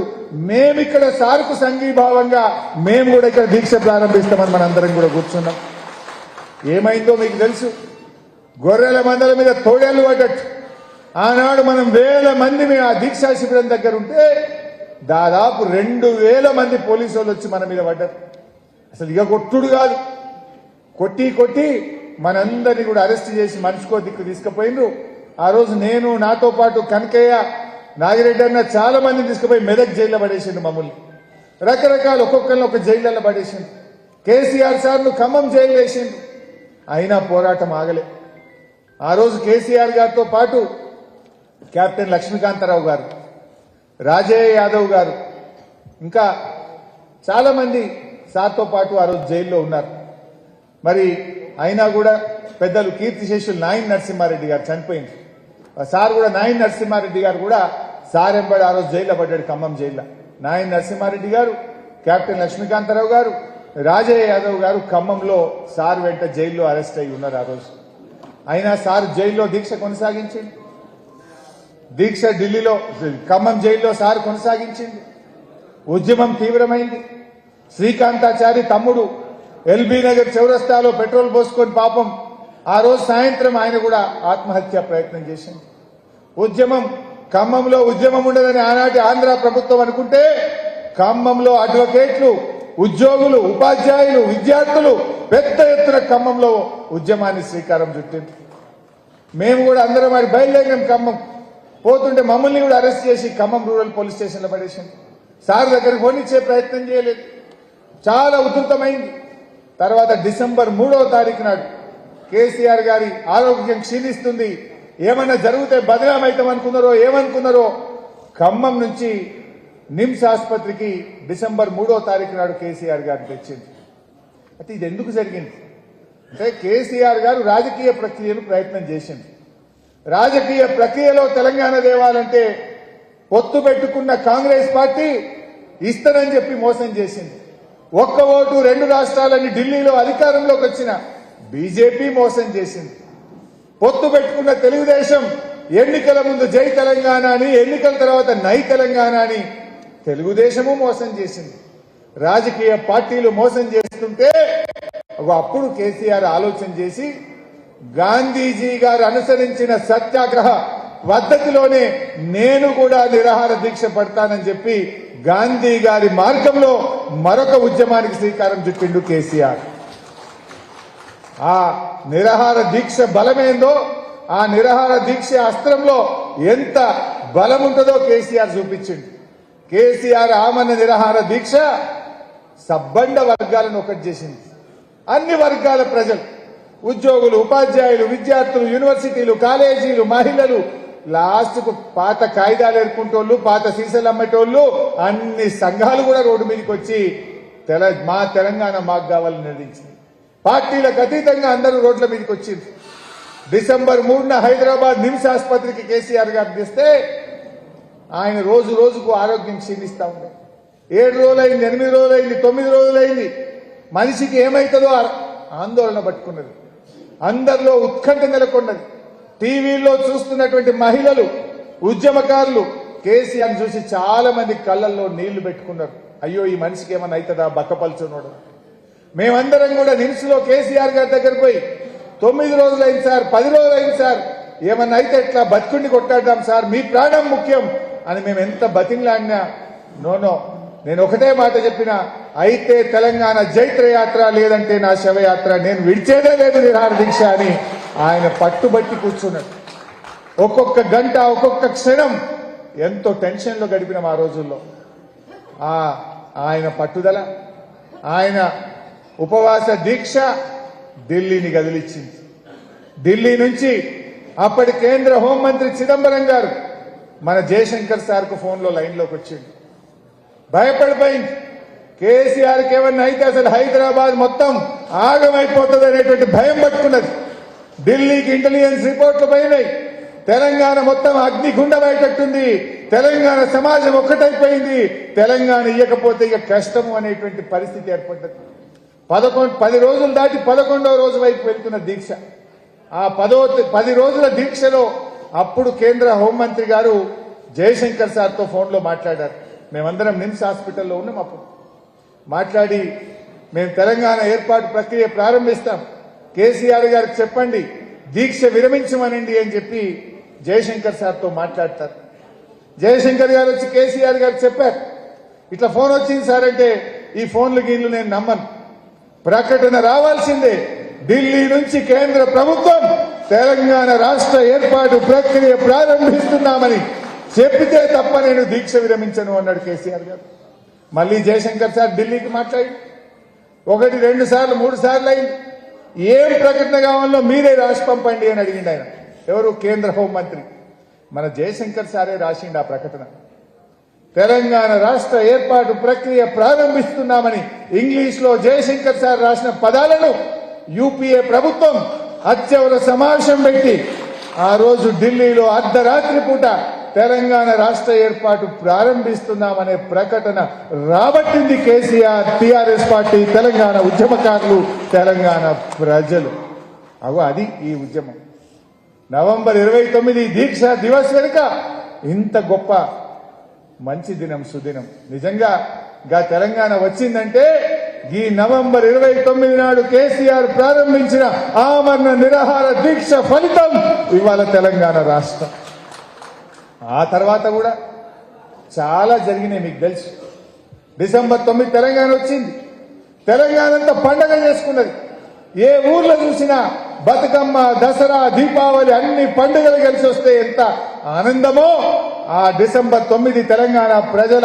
మేమిక్కడ సార్కు సంఘీభావంగా మేము కూడా ఇక్కడ దీక్ష ప్రారంభిస్తామని మనందరం కూడా కూర్చున్నాం. ఏమైందో మీకు తెలుసు. గొర్రెల మందల మీద తోడేళ్లు పడ్డట్టు ఆనాడు మనం వేల మంది మేము ఆ దీక్షా శిబిరం దగ్గర ఉంటే దాదాపు 2000 మంది పోలీసు వాళ్ళు వచ్చి మన మీద పడ్డారు. అసలు ఇక కొట్టుడు కాదు, కొట్టి మనందరినీ కూడా అరెస్ట్ చేసి మనిషికో దిక్కు తీసుకుపోయిండ్రు. ఆ రోజు నేను, నాతో పాటు కనకయ్య, నాగిరెడ్డి అన్న చాలా మందిని తీసుకుపోయి మెదక్ జైల్లో పడేసిండు. మమ్మల్ని రకరకాల ఒక్కొక్కరిని ఒక జైళ్లలో పడేసిండు. కేసీఆర్ సార్ను ఖమ్మం జైలు వేసిండు. అయినా పోరాటం ఆగలే. ఆ రోజు కేసీఆర్ గారితో పాటు కెప్టెన్ లక్ష్మీకాంతారావు గారు, రాజయ్య యాదవ్ గారు, ఇంకా చాలా మంది సార్తో పాటు ఆ రోజు జైల్లో ఉన్నారు. మరి అయినా కూడా పెద్దలు కీర్తిశేషులు నాయన్ నరసింహారెడ్డి గారు చనిపోయింది. సార్ కూడా నాయన్ నరసింహారెడ్డి గారు కూడా సార్ ఎంబడి ఆ రోజు జైల్లో పడ్డాడు, ఖమ్మం జైల్లో. నాయన్ నరసింహారెడ్డి గారు, కెప్టెన్ లక్ష్మీకాంతారావు గారు, రాజయ్య యాదవ్ గారు ఖమ్మంలో సార్ వెంట జైల్లో అరెస్ట్ అయి ఉన్నారు ఆ రోజు. అయినా సార్ జైల్లో దీక్ష కొనసాగించింది. దీక్ష ఢిల్లీలో ఖమ్మం జైల్లో సార్ కొనసాగించింది. ఉద్యమం తీవ్రమైంది. శ్రీకాంతాచారి తమ్ముడు ఎల్బీ నగర్ చౌరస్తాలో పెట్రోల్ పోసుకొని పాపం ఆ రోజు సాయంత్రం ఆయన కూడా ఆత్మహత్య ప్రయత్నం చేసింది. ఉద్యమం ఖమ్మంలో ఉద్యమం ఉండదని ఆనాటి ఆంధ్ర ప్రభుత్వం అనుకుంటే ఖమ్మంలో అడ్వకేట్లు, ఉద్యోగులు, ఉపాధ్యాయులు, విద్యార్థులు పెద్ద ఎత్తున ఖమ్మంలో ఉద్యమాన్ని శ్రీకారం చుట్టింది. మేము కూడా అందరం మరి బయలుదేరినాం. ఖమ్మం పోతుంటే మమ్మల్ని కూడా అరెస్ట్ చేసి ఖమ్మం రూరల్ పోలీస్ స్టేషన్లో పడేసింది. సార్ దగ్గరికి పోనిచ్చే ప్రయత్నం చేయలేదు. చాలా ఉధృతమైంది. తర్వాత డిసెంబర్ 3వ తారీఖు నాడు కేసీఆర్ గారి ఆరోగ్యం క్షీణిస్తుంది, ఏమన్నా జరిగితే బదనామైతం అనుకున్నారో ఏమనుకున్నారో ఖమ్మం నుంచి నిమ్స్ ఆసుపత్రికి డిసెంబర్ 3వ తారీఖు నాడు కేసీఆర్ గారిని తెచ్చింది. అయితే ఇది ఎందుకు జరిగింది అంటే కేసీఆర్ గారు రాజకీయ ప్రక్రియను ప్రయత్నం చేసింది. రాజకీయ ప్రక్రియలో తెలంగాణ దేవాలంటే పొత్తు పెట్టుకున్న కాంగ్రెస్ పార్టీ ఇస్తానని చెప్పి మోసం చేసింది. ఒక్క ఓటు 2 రాష్ట్రాలని ఢిల్లీలో అధికారంలోకి వచ్చిన బీజేపీ మోసం చేసింది. పొత్తు పెట్టుకున్న తెలుగుదేశం ఎన్నికల ముందు జై తెలంగాణ అని, ఎన్నికల తర్వాత నై తెలంగాణ అని తెలుగుదేశము మోసం చేసింది. రాజకీయ పార్టీలు మోసం చేస్తుంటే అప్పుడు కేసీఆర్ ఆలోచన చేసి గాంధీజీ గారు అనుసరించిన సత్యాగ్రహ పద్ధతిలోనే నేను కూడా నిరాహార దీక్ష పడతానని చెప్పి గాంధీ గారి మార్గంలో మరొక ఉద్యమానికి శ్రీకారం చుట్టిండు కేసీఆర్. ఆ నిరాహార దీక్ష బలమేందో, ఆ నిరాహార దీక్ష అస్త్రంలో ఎంత బలం ఉంటుందో కేసీఆర్ చూపించిండు. కేసీఆర్ ఆమన్న నిరాహార దీక్ష సబ్బండ వర్గాలను ఒకటి చేసింది. అన్ని వర్గాల ప్రజలు, ఉద్యోగులు, ఉపాధ్యాయులు, విద్యార్థులు, యూనివర్సిటీలు, కాలేజీలు, మహిళలు, లాస్ట్కు పాత కాయిదాలు ఎరుకుంటోళ్ళు, పాత సీసాలు అమ్మేటోళ్ళు, అన్ని సంఘాలు కూడా రోడ్డు మీదకి వచ్చి మా తెలంగాణ మాకు కావాలని నిర్ణయించింది. పార్టీలకు అతీతంగా అందరూ రోడ్ల మీదకి వచ్చింది. డిసెంబర్ 3న హైదరాబాద్ నిమ్స్ ఆసుపత్రికి కేసీఆర్ గారు తెస్తే ఆయన రోజు రోజుకు ఆరోగ్యం క్షీణిస్తా ఉంది. 7 రోజులైంది, 8 రోజులైంది, 9 రోజులైంది. మనిషికి ఏమైతుందో ఆందోళన పట్టుకున్నది. అందరిలో ఉత్కంఠ నెలకొన్నది. టీవీల్లో చూస్తున్నటువంటి మహిళలు, ఉద్యమకారులు కేసీఆర్ చూసి చాలా మంది కళ్ళల్లో నీళ్లు పెట్టుకున్నారు. అయ్యో ఈ మనిషికి ఏమన్నా అవుతుందా బక్కపలుచున్నాడు. మేమందరం కూడా నిమ్స్ లో కేసీఆర్ గారి దగ్గర పోయి 9 రోజులైంది సార్, 10 రోజులైంది సార్, ఏమన్నా అయితే ఎట్లా బతుకుని కొట్టాడాం సార్, మీ ప్రాణం ముఖ్యం అని మేము ఎంత బతింగ్లాడినా నోనో, నేను ఒకటే మాట చెప్పినా, అయితే తెలంగాణ జైత్రయాత్ర, లేదంటే నా శవయాత్ర, నేను విడిచేదే లేదు నిరాహార దీక్ష అని ఆయన పట్టుబట్టి కూర్చున్నాడు. ఒక్కొక్క గంట, ఒక్కొక్క క్షణం ఎంతో టెన్షన్లో గడిపినాం ఆ రోజుల్లో. ఆయన పట్టుదల, ఆయన ఉపవాస దీక్ష ఢిల్లీని కదిలిచ్చింది. ఢిల్లీ నుంచి అప్పటి కేంద్ర హోంమంత్రి చిదంబరం గారు మన జయశంకర్ సార్కు ఫోన్లో లైన్లోకి వచ్చింది. భయపడిపోయింది. కేసీఆర్కి ఏమన్నా అయితే అసలు హైదరాబాద్ మొత్తం ఆగమైపోతుంది అనేటువంటి భయం పట్టుకున్నది. ఢిల్లీకి ఇంటెలిజెన్స్ రిపోర్ట్లు పోయినాయి. తెలంగాణ మొత్తం అగ్నిగుండమయ్యేటట్టుంది, తెలంగాణ సమాజం ఒక్కటైపోయింది, తెలంగాణ ఇయ్యకపోతే ఇక కష్టము అనేటువంటి పరిస్థితి ఏర్పడ్డది. 10 రోజులు దాటి 11వ రోజు వైపు వెళ్తున్న దీక్ష. ఆ 10 రోజుల దీక్షలో అప్పుడు కేంద్ర హోంమంత్రి గారు జయశంకర్ సార్తో ఫోన్లో మాట్లాడారు. మేమందరం నిమ్స్ హాస్పిటల్లో ఉన్నాం. అప్పుడు మాట్లాడి మేము తెలంగాణ ఏర్పాటు ప్రక్రియ ప్రారంభిస్తాం, కేసీఆర్ గారికి చెప్పండి దీక్ష విరమించమనండి అని చెప్పి జయశంకర్ సార్తో మాట్లాడతారు. జయశంకర్ గారు వచ్చి కేసీఆర్ గారికి చెప్పారు, ఇట్లా ఫోన్ వచ్చింది సార్ అంటే, ఈ ఫోన్లు గీన్లు నేను నమ్మను, ప్రకటన రావాల్సిందే, ఢిల్లీ నుంచి కేంద్ర ప్రభుత్వం తెలంగాణ రాష్ట్ర ఏర్పాటు ప్రక్రియ ప్రారంభిస్తున్నామని చెప్పితే తప్ప నేను దీక్ష విరమించను అన్నాడు కేసీఆర్ గారు. మళ్ళీ జయశంకర్ సార్ ఢిల్లీకి మాట్లాడి 1, 2 సార్లు 3 సార్లు అయింది. ఏం ప్రకటన కావాలో మీరే రాసి పంపండి అని అడిగిండు ఆయన. ఎవరు? కేంద్ర హోంమంత్రి మన జయశంకర్ సారే రాసిండు ఆ ప్రకటన. తెలంగాణ రాష్ట్ర ఏర్పాటు ప్రక్రియ ప్రారంభిస్తున్నామని ఇంగ్లీష్ లో జయశంకర్ సార్ రాసిన పదాలను యూపీఏ ప్రభుత్వం అత్యవసర సమావేశం పెట్టి ఆ రోజు ఢిల్లీలో అర్ధరాత్రి పూట తెలంగాణ రాష్ట్ర ఏర్పాటు ప్రారంభిస్తున్నామనే ప్రకటన రాబట్టింది కేసీఆర్, టీఆర్ఎస్ పార్టీ, తెలంగాణ ఉద్యమకారులు, తెలంగాణ ప్రజలు. అది ఈ ఉద్యమం. నవంబర్ 29 దీక్ష దివస్ వెనుక ఇంత గొప్ప మంచి దినం, సుదినం. నిజంగా తెలంగాణ వచ్చిందంటే ఈ నవంబర్ 29 నాడు కేసీఆర్ ప్రారంభించిన ఆమరణ నిరాహార దీక్ష ఫలితం ఇవాళ తెలంగాణ రాష్ట్రం. ఆ తర్వాత కూడా చాలా జరిగినాయి, మీకు తెలుసు. డిసెంబర్ 9 తెలంగాణ వచ్చింది. తెలంగాణ అంతా పండగ చేసుకున్నది. ఏ ఊర్లో చూసినా బతుకమ్మ, దసరా, దీపావళి అన్ని పండుగలు కలిసి వస్తే ఎంత ఆనందమో ఆ డిసెంబర్ 9 తెలంగాణ ప్రజల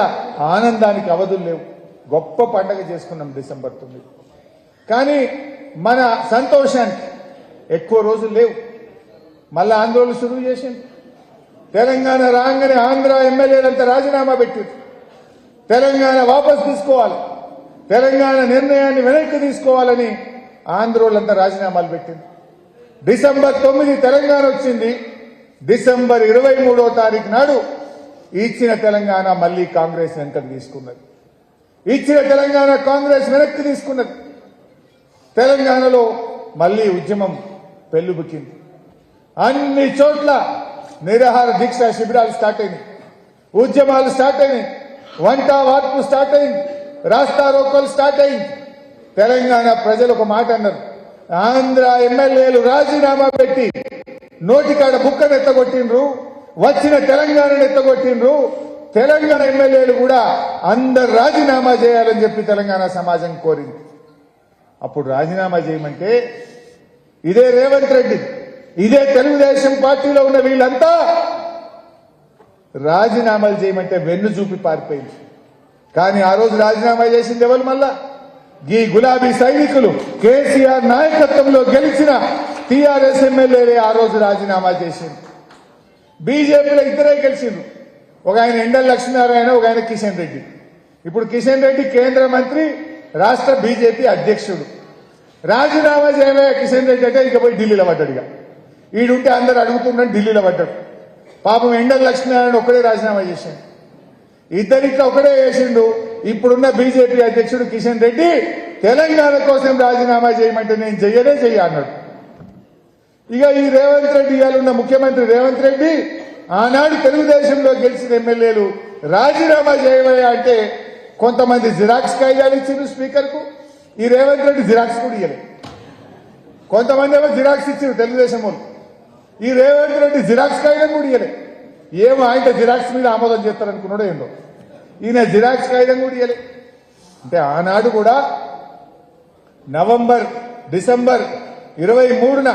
ఆనందానికి అవధులు లేవు. గొప్ప పండగ చేసుకున్నాం డిసెంబర్ 9. కానీ మన సంతోషానికి ఎక్కువ రోజులు లేవు. మళ్ళా ఆందోళన శురువు చేసింది. తెలంగాణ రాగానే ఆంధ్ర ఎమ్మెల్యేలంతా రాజీనామా పెట్టారు. తెలంగాణ వాపసు తీసుకోవాలి, తెలంగాణ నిర్ణయాన్ని వెనక్కి తీసుకోవాలని ఆంధ్రోళ్ళంతా రాజీనామాలు పెట్టింది. డిసెంబర్ 9 తెలంగాణ వచ్చింది. డిసెంబర్ 23వ తారీఖు నాడు ఇచ్చిన తెలంగాణ మళ్లీ కాంగ్రెస్ వెనక్కి తీసుకున్నది. ఇచ్చిన తెలంగాణ కాంగ్రెస్ వెనక్కి తీసుకున్నది. తెలంగాణలో మళ్లీ ఉద్యమం పెళ్లుబుకింది. అన్ని చోట్ల నిరాహార దీక్ష శిబిరాలు స్టార్ట్ అయినాయి, ఉద్యమాలు స్టార్ట్ అయినాయి, వంట వార్పు స్టార్ట్ అయింది, రాస్తా రోకోలు స్టార్ట్ అయింది. తెలంగాణ ప్రజలు ఒక మాట అన్నారు, ఆంధ్ర ఎమ్మెల్యేలు రాజీనామా పెట్టి నోటికాడ బుక్కను ఎత్తగొట్టిండ్రు, వచ్చిన తెలంగాణను ఎత్తగొట్టిండ్రు, తెలంగాణ ఎమ్మెల్యేలు కూడా అందరు రాజీనామా చేయాలని చెప్పి తెలంగాణ సమాజం కోరింది. అప్పుడు రాజీనామా చేయమంటే ఇదే రేవంత్ రెడ్డి, ఇదే తెలుగుదేశం పార్టీలో ఉన్న వీళ్ళంతా రాజీనామాలు చేయమంటే వెన్ను చూపి పారిపోయింది. కానీ ఆ రోజు రాజీనామా చేసింది ఎవరు? మళ్ళా ఈ గులాబీ సైనికులు, కేసీఆర్ నాయకత్వంలో గెలిచిన టీఆర్ఎస్ ఎమ్మెల్యేలే ఆ రోజు రాజీనామా చేసింది. బీజేపీలో ఇద్దరే గెలిచిండ్రు, ఒక ఆయన ఎండల లక్ష్మీనారాయణ, ఒక ఆయన కిషన్ రెడ్డి. ఇప్పుడు కిషన్ రెడ్డి కేంద్ర మంత్రి, రాష్ట్ర బీజేపీ అధ్యక్షుడు. రాజీనామా చేయవే కిషన్ రెడ్డి అంటే ఇక పోయి ఢిల్లీలో పడ్డాడుగా. ఈడుంటే అందరు అడుగుతున్నాడు, ఢిల్లీలో పడ్డాడు. పాపం ఎండల లక్ష్మీనారాయణ ఒకడే రాజీనామా చేసిండు, ఇద్దరిట్లో ఒకడే చేసిండు. ఇప్పుడున్న బీజేపీ అధ్యక్షుడు కిషన్ రెడ్డి తెలంగాణ కోసం రాజీనామా చేయమంటే నేను చెయ్య అన్నాడు. ఇక ఈ రేవంత్ రెడ్డి, ఇవాళ ఉన్న ముఖ్యమంత్రి రేవంత్ రెడ్డి, ఆనాడు తెలుగుదేశంలో గెలిచిన ఎమ్మెల్యేలు రాజీనామా చేయవయ్యా అంటే కొంతమంది జిరాక్స్ కాగితాలు ఇచ్చిండ్రు స్పీకర్ కు. ఈ రేవంత్ రెడ్డి జిరాక్స్ కూడా ఇయ్యలే. కొంతమంది ఏమో జిరాక్స్ ఇచ్చిండ్రు తెలుగుదేశం వాళ్ళు, ఈ రేవంత్ రెడ్డి జిరాక్స్ కాగితం కూడా ఇయ్యలే. ఏమో ఆయన జిరాక్స్ మీద ఆమోదం చేస్తారనుకున్నాడో ఏందో, ఈయన జిరాక్స్ కాగితం కూడా ఇయ్యలే. అంటే ఆనాడు కూడా డిసెంబర్ 23న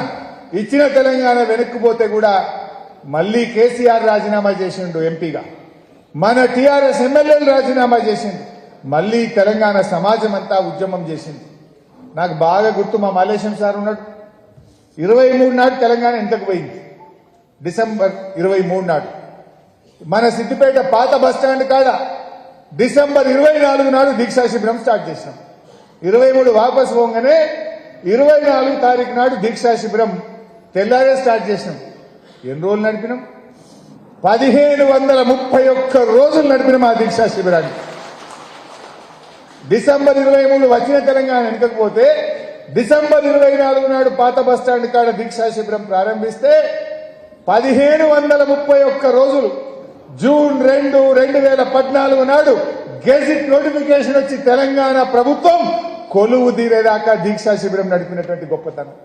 ఇచ్చిన తెలంగాణ వెనక్కిపోతే కూడా మళ్లీ కేసీఆర్ రాజీనామా చేసిండు ఎంపీగా, మన టీఆర్ఎస్ ఎమ్మెల్యేలు రాజీనామా చేసిండు, మళ్లీ తెలంగాణ సమాజం అంతా ఉద్యమం చేసింది. నాకు బాగా గుర్తు, మా మలేశం సార్ ఉన్నాడు, 23 నాడు తెలంగాణ ఎంతకు పోయింది. డిసెంబర్ 23 నాడు మన సిద్దిపేట పాత బస్టాండ్ కాడ డిసెంబర్ 24 నాడు దీక్షా శిబిరం స్టార్ట్ చేసినాం. 23 వాపసు పోగానే 24 తారీఖు నాడు దీక్షా శిబిరం తెల్లారే స్టార్ట్ చేసినాం. ఎన్ని రోజులు నడిపినాం? 1531 రోజులు నడిపినాం ఆ దీక్షా శిబిరాన్ని. డిసెంబర్ 23 వచ్చిన తెలంగాణ వెనకపోతే డిసెంబర్ 24 నాడు పాత బస్టాండ్ కాడ దీక్షా శిబిరం ప్రారంభిస్తే 1531 రోజులు జూన్ 2, 2014 నాడు గెజిట్ నోటిఫికేషన్ వచ్చి తెలంగాణ ప్రభుత్వం కొలువు తీరేదాకా దీక్షా శిబిరం నడిపినటువంటి గొప్పతనం.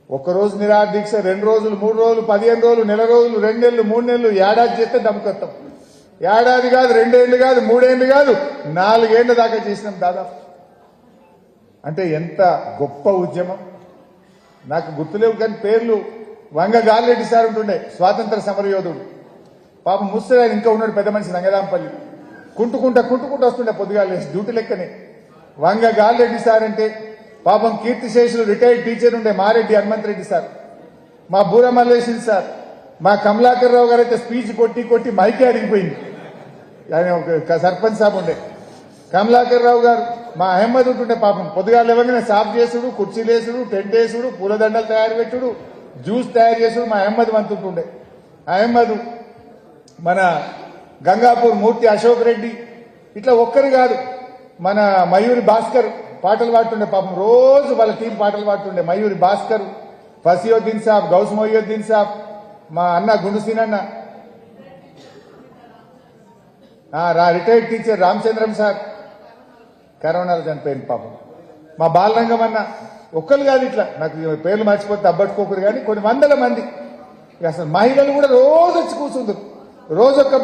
ఒక్కరోజు నిరాహార దీక్ష, 2 రోజులు, 3 రోజులు, 15 రోజులు, నెల రోజులు, 2 నెలలు, 3 నెలలు, ఏడాది చేస్తే దమ్ముకొత్తాం. ఏడాది కాదు, 2 ఏళ్లు కాదు, 3 ఏళ్లు కాదు, 4 ఏళ్ల దాకా చేసినాం దాదాపు. అంటే ఎంత గొప్ప ఉద్యమం. నాకు గుర్తులేవు కానీ పేర్లు. వంగ గాలిరెడ్డి సార్ ఉంటుండే, స్వాతంత్ర సమరయోధుడు. పాపం ముసలి ఇంకా ఉన్నాడు, పెద్ద మనిషి, రంగరాంపల్లి. కుంటుకుంటా వస్తుండే పొద్దుగాలు డ్యూటీ లెక్కనే. వంగ గాలిరెడ్డి సార్ అంటే పాపం కీర్తిశేషులు రిటైర్డ్ టీచర్ ఉండే మారెడ్డి హనుమంత్ రెడ్డి సార్, మా బూర మల్లేశ్వరి సార్, మా కమలాకర్ రావు గారు అయితే స్పీచ్ కొట్టి కొట్టి మైకే అడిగిపోయింది. ఆయన ఒక సర్పంచ్ సాబ్ ఉండే కమలాకర్ రావు గారు, మా అహ్మద్ ఉంటుండే పాపం పొద్దుగా లేవగానే సాఫ్ చేసుడు, కుర్చీలు వేసుడు, టెంట్ వేసుడు, పూలదండలు తయారు పెట్టుడు, జ్యూస్ తయారు చేసుడు మా అహ్మద్ వంతుంటుండే. అహ్మద్, మన గంగాపూర్ మూర్తి అశోక్ రెడ్డి, ఇట్లా ఒక్కరు కాదు, మన మయూరి భాస్కర్ పాటలు పాడుతుండే పాపం, రోజు వాళ్ళ టీం పాటలు పాడుతుండే. మయూరి భాస్కర్, ఫసియుద్దీన్ సాబ్, గౌస్ మొయ్యుద్దీన్ సాబ్, మా అన్న గుండుసీనన్న, రిటైర్డ్ టీచర్ రామచంద్రం సార్ కరోనాలో చనిపోయింది పాపం. మా బాలరంగం అన్న, ఒక్కరు కాదు, ఇట్లా నాకు పేర్లు మర్చిపోతే అబ్బట్టుకోకరు కానీ కొన్ని వందల మంది. అసలు మహిళలు కూడా రోజు వచ్చి కూర్చుంటారు, రోజొక్క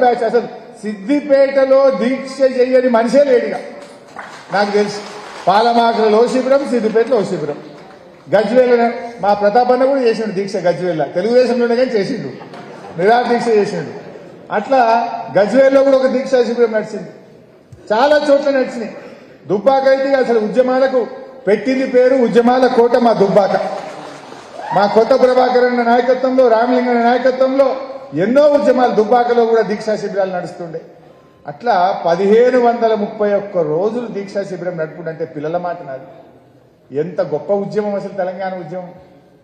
బ్యాచ్. అసలు సిద్దిపేటలో దీక్ష చేయని మనిషే లేడుగా నాకు తెలుసు. పాలమాకలో శిబిరం, సిద్దిపేటలో శిబిరం, గజ్వేల్ మా ప్రతాప్ అన్న కూడా చేసిండు దీక్ష. గజ్వేల్ తెలుగుదేశంలోనే కానీ చేసిండు, నిరాహార దీక్ష చేసిండు. అట్లా గజ్వేల్లో కూడా ఒక దీక్షా శిబిరం నడిచింది, చాలా చోట్ల నడిచినాయి. దుబ్బాక అయితే అసలు ఉద్యమాలకు పెట్టింది పేరు ఉద్యమాల కోట మా దుబ్బాక. మా కొత్త ప్రభాకర్ అన్న నాయకత్వంలో, రామలింగన్న నాయకత్వంలో ఎన్నో ఉద్యమాలు దుబ్బాకలో కూడా దీక్షా శిబిరాలు నడుస్తుండే. అట్లా 1531 రోజులు దీక్షా శిబిరం నడుపుకుంటే పిల్లల మాట నాది. ఎంత గొప్ప ఉద్యమం అసలు తెలంగాణ ఉద్యమం.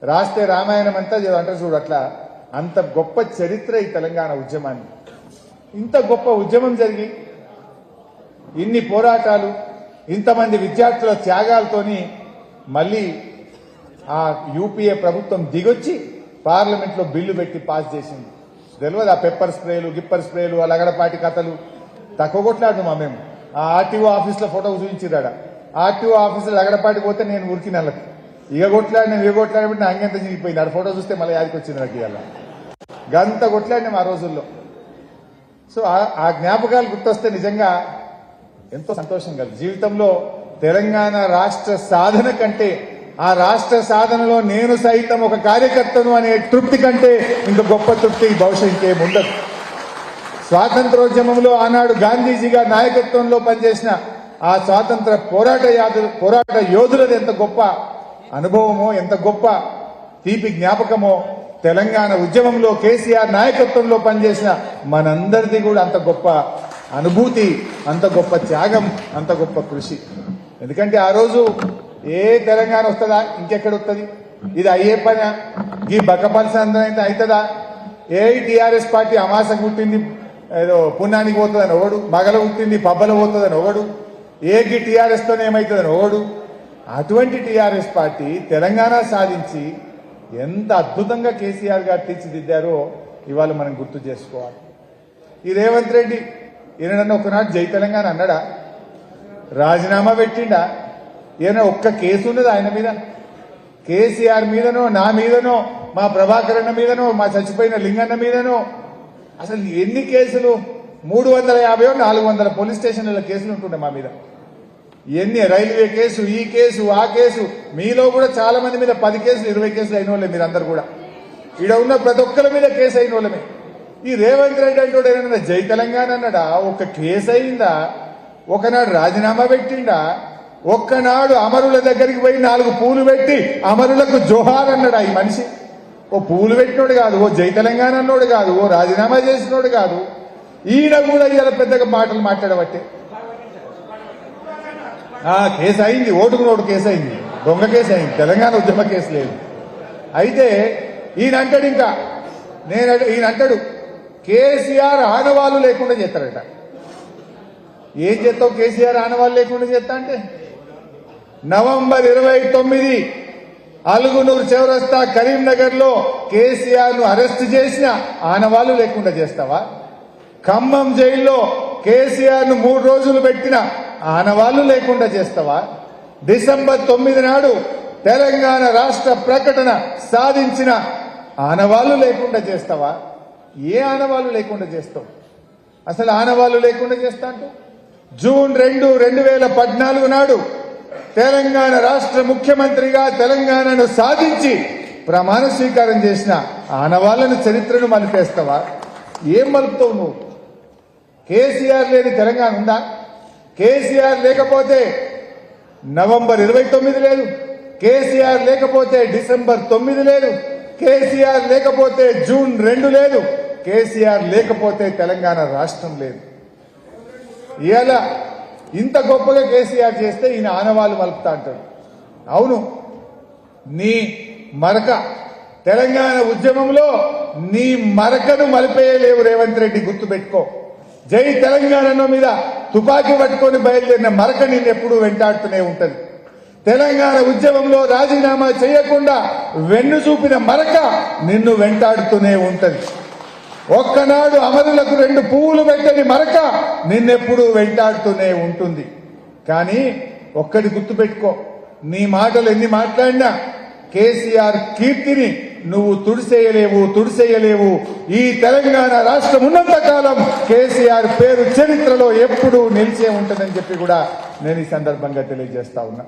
రాస్తే రామాయణం అంతా అంటారు చూడు, అట్లా అంత గొప్ప చరిత్ర ఈ తెలంగాణ ఉద్యమాన్ని. ఇంత గొప్ప ఉద్యమం జరిగి ఇన్ని పోరాటాలు, ఇంతమంది విద్యార్థుల త్యాగాలతోని మళ్ళీ ఆ యూపీఏ ప్రభుత్వం దిగొచ్చి పార్లమెంట్లో బిల్లు పెట్టి పాస్ చేసింది. తెలియదు ఆ పెప్పర్ స్ప్రేలు, గిప్పర్ స్ప్రేలు, ఆ లగడపాటి కథలు తక్కువ కొట్లాడు మా మేము. ఆ ఆర్టీఓ ఆఫీస్లో ఫోటో చూపించిరాడ. ఆర్టీఓ ఆఫీసులో లగడపాటి పోతే నేను ఉరికి నెలకు ఇక కొట్లాడినట్టు నా అంగంత చిరిగిపోయింది. ఆడ ఫోటో చూస్తే మళ్ళీ యాదికి వచ్చింది నాకు ఇవాళ. గంత కొట్లాడినాం ఆ రోజుల్లో. సో ఆ జ్ఞాపకాలు గుర్తొస్తే నిజంగా ఎంతో సంతోషం కలుగు. జీవితంలో తెలంగాణ రాష్ట్ర సాధన కంటే, ఆ రాష్ట్ర సాధనలో నేను సైతం ఒక కార్యకర్తను అనే తృప్తి కంటే ఇంక గొప్ప తృప్తి బహుశా ఇంకేముండదు. స్వాతంత్రోద్యమంలో ఆనాడు గాంధీజీ గారి నాయకత్వంలో పనిచేసిన ఆ స్వాతంత్ర పోరాట యోధులది ఎంత గొప్ప అనుభవమో, ఎంత గొప్ప తీపి జ్ఞాపకమో, తెలంగాణ ఉద్యమంలో కేసీఆర్ నాయకత్వంలో పనిచేసిన మనందరిది కూడా అంత గొప్ప అనుభూతి, అంత గొప్ప త్యాగం, అంత గొప్ప కృషి. ఎందుకంటే ఆ రోజు ఏ తెలంగాణ వస్తుందా, ఇంకెక్కడ వస్తుంది, ఇది అయ్యే పని, ఈ బక్కపల్స అందరైతే అవుతుందా, ఏ టీఆర్ఎస్ పార్టీ అమాసకు పుట్టింది ఏదో పుణ్యానికి పోతుందని ఒకడు, మగల పుట్టింది పబ్బల పోతుందని ఒకడు, ఏకి టీఆర్ఎస్తోనే ఏమవుతుందని ఒకడు. అటువంటి టీఆర్ఎస్ పార్టీ తెలంగాణ సాధించి ఎంత అద్భుతంగా కేసీఆర్ గారు తీర్చిదిద్దారో ఇవాళ మనం గుర్తు చేసుకోవాలి. ఈ రేవంత్ రెడ్డి ఈయన ఒకనాడు జై తెలంగాణ అన్నాడా, రాజీనామా పెట్టిండా, ఏమైనా ఒక్క కేసు ఉన్నది ఆయన మీద? కేసీఆర్ మీదనో, నా మీదనో, మా ప్రభాకర్ అన్న మీదనో, మా చచ్చిపోయిన లింగన్న మీదనో అసలు ఎన్ని కేసులు? 350 400 పోలీస్ స్టేషన్ల కేసులు ఉంటుండే మా మీద. ఎన్ని రైల్వే కేసు, ఈ కేసు, ఆ కేసు, మీలో కూడా చాలా మంది మీద 10 కేసులు 20 కేసులు అయిన వాళ్ళే మీరందరూ కూడా. ఈడ ఉన్న ప్రతి ఒక్కరి మీద కేసు అయిన వాళ్ళమే. ఈ రేవంత్ రెడ్డి అంటూ ఏమన్నా జై తెలంగాణ అన్నాడా? ఒక్క కేసు అయిందా? ఒకనాడు రాజీనామా పెట్టిండా? ఒక్కనాడు అమరుల దగ్గరికి పోయి 4 పూలు పెట్టి అమరులకు జోహార్ అన్నాడా ఈ మనిషి? ఓ పూలు పెట్టినోడు కాదు, ఓ జై తెలంగాణ అన్నోడు కాదు, ఓ రాజీనామా చేసినోడు కాదు. ఈయన కూడా ఇలా పెద్దగా మాటలు మాట్లాడబట్టే కేసు అయింది, ఓటుకు నోటు కేసు అయింది, దొంగ కేసు అయింది, తెలంగాణ ఉద్యమ కేసు లేదు. అయితే ఈయన అంటాడు కేసీఆర్ ఆనవాళ్ళు లేకుండా చేస్తారట. ఏం చేస్తావు కేసీఆర్ ఆనవాళ్ళు లేకుండా చేస్తా అంటే? నవంబర్ 29 అలుగునూరు చౌరస్తా కరీంనగర్ లో కేసీఆర్ ను అరెస్ట్ చేసిన ఆనవాళ్లు లేకుండా చేస్తావా? ఖమ్మం జైల్లో కేసీఆర్ ను 3 రోజులు పెట్టిన ఆనవాళ్లు లేకుండా చేస్తావా? డిసెంబర్ 9 నాడు తెలంగాణ రాష్ట్ర ప్రకటన సాధించిన ఆనవాళ్లు లేకుండా చేస్తావా? ఏ ఆనవాళ్లు లేకుండా చేస్తావు? అసలు ఆనవాళ్లు లేకుండా చేస్తా అంటే జూన్ 2, 2014 నాడు తెలంగాణ రాష్ట్ర ముఖ్యమంత్రిగా తెలంగాణను సాధించి ప్రమాణ స్వీకారం చేసిన ఆనవాళ్లను చరిత్రను మలిపేస్తావా? ఏం మలుపుతావు నువ్వు? కేసీఆర్ లేని తెలంగాణ ఉందా? కేసీఆర్ లేకపోతే నవంబర్ 29 లేదు, కేసీఆర్ లేకపోతే డిసెంబర్ 9 లేదు, కేసీఆర్ లేకపోతే జూన్ 2 లేదు, కేసీఆర్ లేకపోతే తెలంగాణ రాష్ట్రం లేదు. ఇలా ఇంత గొప్పగా కేసీఆర్ చేస్తే ఈయన ఆనవాళ్ళు మలుపుతా అంటాడు. అవును, నీ మరక తెలంగాణ ఉద్యమంలో నీ మరకను మలిపేయలేవు రేవంత్ రెడ్డి, గుర్తుపెట్టుకో. జై తెలంగాణ మీద తుపాకీ పట్టుకొని బయలుదేరిన మరక నిన్నెప్పుడు వెంటాడుతూనే ఉంటది. తెలంగాణ ఉద్యమంలో రాజీనామా చేయకుండా వెన్ను చూపిన మరక నిన్ను వెంటాడుతూనే ఉంటది. ఒక్కనాడు అమరులకు 2 పువ్వులు పెట్టని మరక నిన్నెప్పుడు వెంటాడుతూనే ఉంటుంది. కానీ ఒక్కటి గుర్తుపెట్టుకో, నీ మాటలు ఎన్ని మాట్లాడినా కేసీఆర్ కీర్తిని నువ్వు తుడిసేయలేవు. ఈ తెలంగాణ రాష్ట్రం ఉన్నంత కాలం కేసీఆర్ పేరు చరిత్రలో ఎప్పుడూ నిలిచే ఉంటుందని చెప్పి కూడా నేను ఈ సందర్భంగా తెలియజేస్తా ఉన్నా.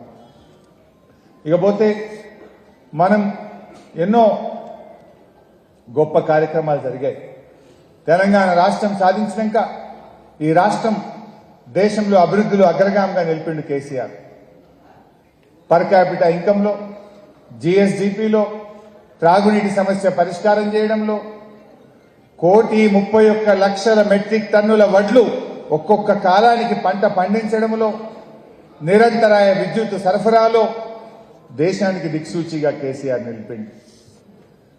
ఇకపోతే మనం ఎన్నో గొప్ప కార్యక్రమాలు జరిగాయి. తెలంగాణ రాష్ట్రం సాధించినాక ఈ రాష్ట్రం దేశంలో అభివృద్ధిలో అగ్రగామిగా నిలిపిండు కేసీఆర్. పర్ క్యాపిటా ఇన్కంలో, జీఎస్డీపీలో, త్రాగునీటి సమస్య పరిష్కారం చేయడంలో, 1,31,00,000 మెట్రిక్ టన్నుల వడ్లు ఒక్కొక్క కాలానికి పంట పండించడంలో, నిరంతరాయ విద్యుత్ సరఫరాలో దేశానికి దిక్సూచిగా కేసీఆర్ నిలిపింది.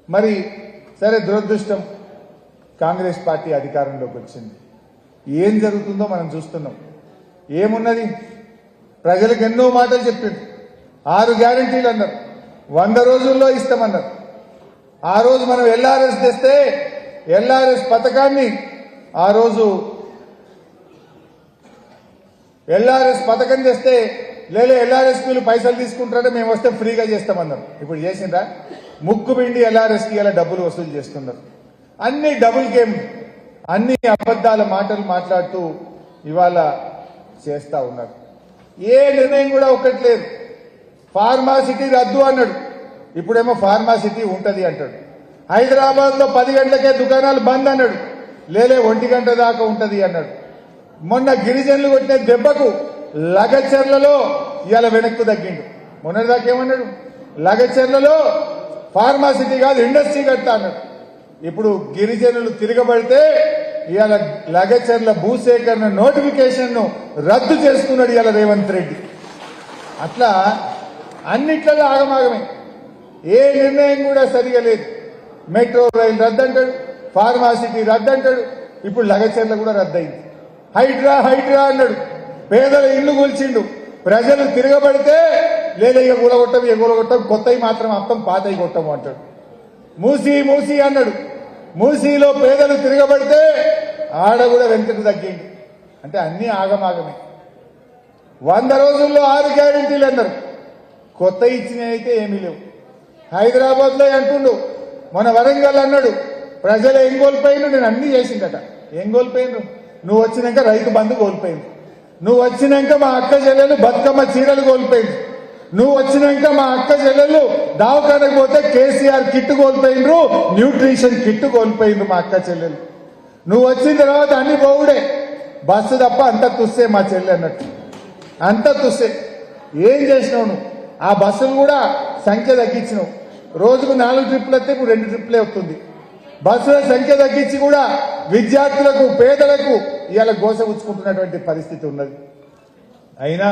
మరి సరే, దురదృష్టం కాంగ్రెస్ పార్టీ అధికారంలోకి వచ్చింది. ఏం జరుగుతుందో మనం చూస్తున్నాం. ఏమున్నది, ప్రజలకు ఎన్నో మాటలు చెప్పింది. 6 గ్యారంటీలు అన్నారు, 100 రోజుల్లో ఇస్తామన్నారు. ఆ రోజు మనం ఎల్ఆర్ఎస్ తెస్తే ఎల్ఆర్ఎస్ పథకాన్ని ఆ రోజు ఎల్ఆర్ఎస్ పథకం తెస్తే లేలే ఎల్ఆర్ఎస్పీలు పైసలు తీసుకుంటారంటే మేము వస్తే ఫ్రీగా చేస్తామన్నారు. ఇప్పుడు చేసిండ్రా? ముక్కు పిండి ఎల్ఆర్ఎస్కి ఇలా డబ్బులు వసూలు చేస్తున్నారు. అన్ని డబుల్ గేమ్, అన్ని అబద్దాల మాటలు మాట్లాడుతూ ఇవాళ చేస్తా ఉన్నారు. ఏ నిర్ణయం కూడా ఒకటి లేదు. ఫార్మాసిటీ రద్దు అన్నాడు, ఇప్పుడేమో ఫార్మాసిటీ ఉంటది అంటాడు. హైదరాబాద్ లో 10 గంటలకే దుకాణాలు బంద్ అన్నాడు, లేలే 1 గంట దాకా ఉంటది అన్నాడు. మొన్న గిరిజనులు కొట్టిన దెబ్బకు లగచర్లలో ఇవాళ వెనక్కు తగ్గిండు. మొన్నటిదాకా ఏమన్నాడు, లగచర్లలో ఫార్మాసిటీ కాదు ఇండస్ట్రీ కడతా అన్నాడు. ఇప్పుడు గిరిజనులు తిరగబడితే ఇవాళ లగచర్ల భూసేకరణ నోటిఫికేషన్ ను రద్దు చేసుకున్నాడు ఇవాళ రేవంత్ రెడ్డి. అట్లా అన్నిట్లలో ఆగమాగమే, ఏ నిర్ణయం కూడా సరిగా లేదు. మెట్రో రైలు రద్దంటాడు, ఫార్మాసిటీ రద్దంటాడు, ఇప్పుడు లగచర్ల కూడా రద్దయింది. హైడ్రా అన్నాడు, పేదల ఇల్లు కూల్చిండు. ప్రజలు తిరగబడితే లేదా ఇక కూలగొట్టం కొత్తవి మాత్రం అర్థం పాతవి కొట్టము అంటాడు. మూసి అన్నాడు, మూసీలో పేదలు తిరగబడితే ఆడ కూడా వెంటకు తగ్గిండు. అంటే అన్ని ఆగమాగమే. 100 రోజుల్లో 6 గ్యారెంటీలు అన్నారు, కొత్త ఇచ్చినవి అయితే ఏమీ లేవు. హైదరాబాద్ లో అంటుండు, మన వరంగల్ అన్నాడు, ప్రజలు ఏం కోల్పోయిండు, నేను అన్ని చేసిందట. ఏం కోల్పోయిండు? నువ్వు వచ్చినాక రైతు బంధు కోల్పోయింది, నువ్వు వచ్చినాక మా అక్క చెల్లెలు బతుకమ్మ చీరలు కోల్పోయింది, నువ్వు వచ్చినాక మా అక్క చెల్లెలు దావకానకు పోతే కేసీఆర్ కిట్ కోల్పోయిండ్రు, న్యూట్రిషన్ కిట్ కోల్పోయిండ్రు మా అక్క చెల్లెలు. నువ్వు వచ్చిన తర్వాత అన్ని పోవుడే, బస్సు తప్ప అంత తుస్సే మా చెల్లె అన్నట్టు, అంత తుస్సే. ఏం చేసినావు నువ్వు? ఆ బస్సులు కూడా సంఖ్య తగ్గించినావు. రోజుకు 4 ట్రిప్పులు వస్తే ఇప్పుడు 2 ట్రిప్పులే వస్తుంది. బస్సుల సంఖ్య తగ్గించి కూడా విద్యార్థులకు, పేదలకు ఇవాళ గోసగుచ్చుకుంటున్నటువంటి పరిస్థితి ఉన్నది. అయినా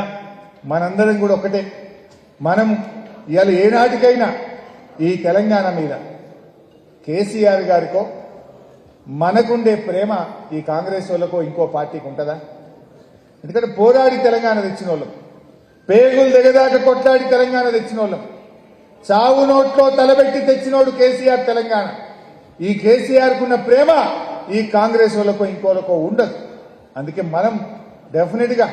మనందరం కూడా ఒకటే, మనం ఇవాళ ఏనాటికైనా ఈ తెలంగాణ మీద కేసీఆర్ గారికో మనకుండే ప్రేమ ఈ కాంగ్రెస్ వాళ్ళకో ఇంకో పార్టీకి ఉంటుందా? ఎందుకంటే పోరాడి తెలంగాణ తెచ్చిన వాళ్ళం, పేగులు దిగదాకా కొట్లాడి తెలంగాణ తెచ్చిన వాళ్ళం, చావు నోట్లో తలబెట్టి తెచ్చినోడు కేసీఆర్ తెలంగాణ. ఈ కేసీఆర్ కున్న ప్రేమ ఈ కాంగ్రెస్ వాళ్ళకో ఇంకోలకో ఉండదు. అందుకే మనం డెఫినెట్ గా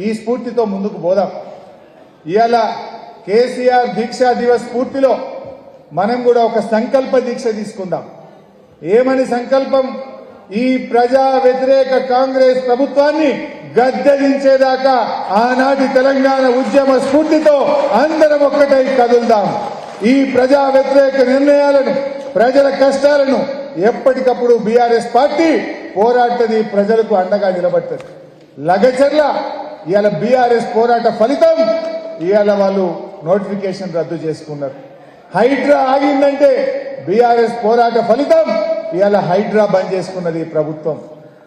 ఈ స్ఫూర్తితో ముందుకు పోదాం. ఇవాళ కేసీఆర్ దీక్షా దివస్ స్ఫూర్తిలో మనం కూడా ఒక సంకల్ప దీక్ష తీసుకుందాం. ఏమని సంకల్పం? ఈ ప్రజా వ్యతిరేక కాంగ్రెస్ ప్రభుత్వాన్ని గద్దెదించేదాకా ఆనాటి తెలంగాణ ఉద్యమ స్ఫూర్తితో అందరం ఒక్కటై కదులుదాం. ఈ ప్రజా వ్యతిరేక నిర్ణయాలను, ప్రజల కష్టాలను ఎప్పటికప్పుడు బీఆర్ఎస్ పార్టీ పోరాటది, ప్రజలకు అండగా నిలబడుతుంది. లగచర్ల ఇవాళ బీఆర్ఎస్ పోరాట ఫలితం ఇవాళ వాళ్ళు నోటిఫికేషన్ రద్దు చేసుకున్నారు. హైడ్రా ఆగిందంటే బీఆర్ఎస్ పోరాట ఫలితం. ఇవాళ హైడ్రా బంద్ చేసుకున్నది ఈ ప్రభుత్వం.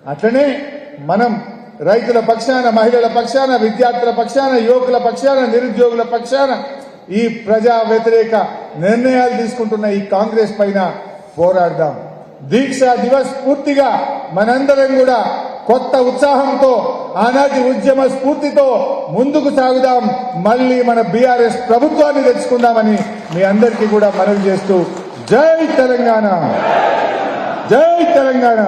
అట్లనే మనం రైతుల పక్షాన, మహిళల పక్షాన, విద్యార్థుల పక్షాన, యువకుల పక్షాన, నిరుద్యోగుల పక్షాన ఈ ప్రజా వ్యతిరేక నిర్ణయాలు తీసుకుంటున్న ఈ కాంగ్రెస్ పైన పోరాడదాం. దీక్షా దివస్ పూర్తిగా మనందరం కూడా కొత్త ఉత్సాహంతో, ఆనాటి ఉద్యమ స్ఫూర్తితో ముందుకు సాగుదాం. మళ్లీ మన బీఆర్ఎస్ ప్రభుత్వాన్ని తెచ్చుకుందామని మీ అందరికీ కూడా మనవి చేస్తూ జై తెలంగాణ, జై తెలంగాణ.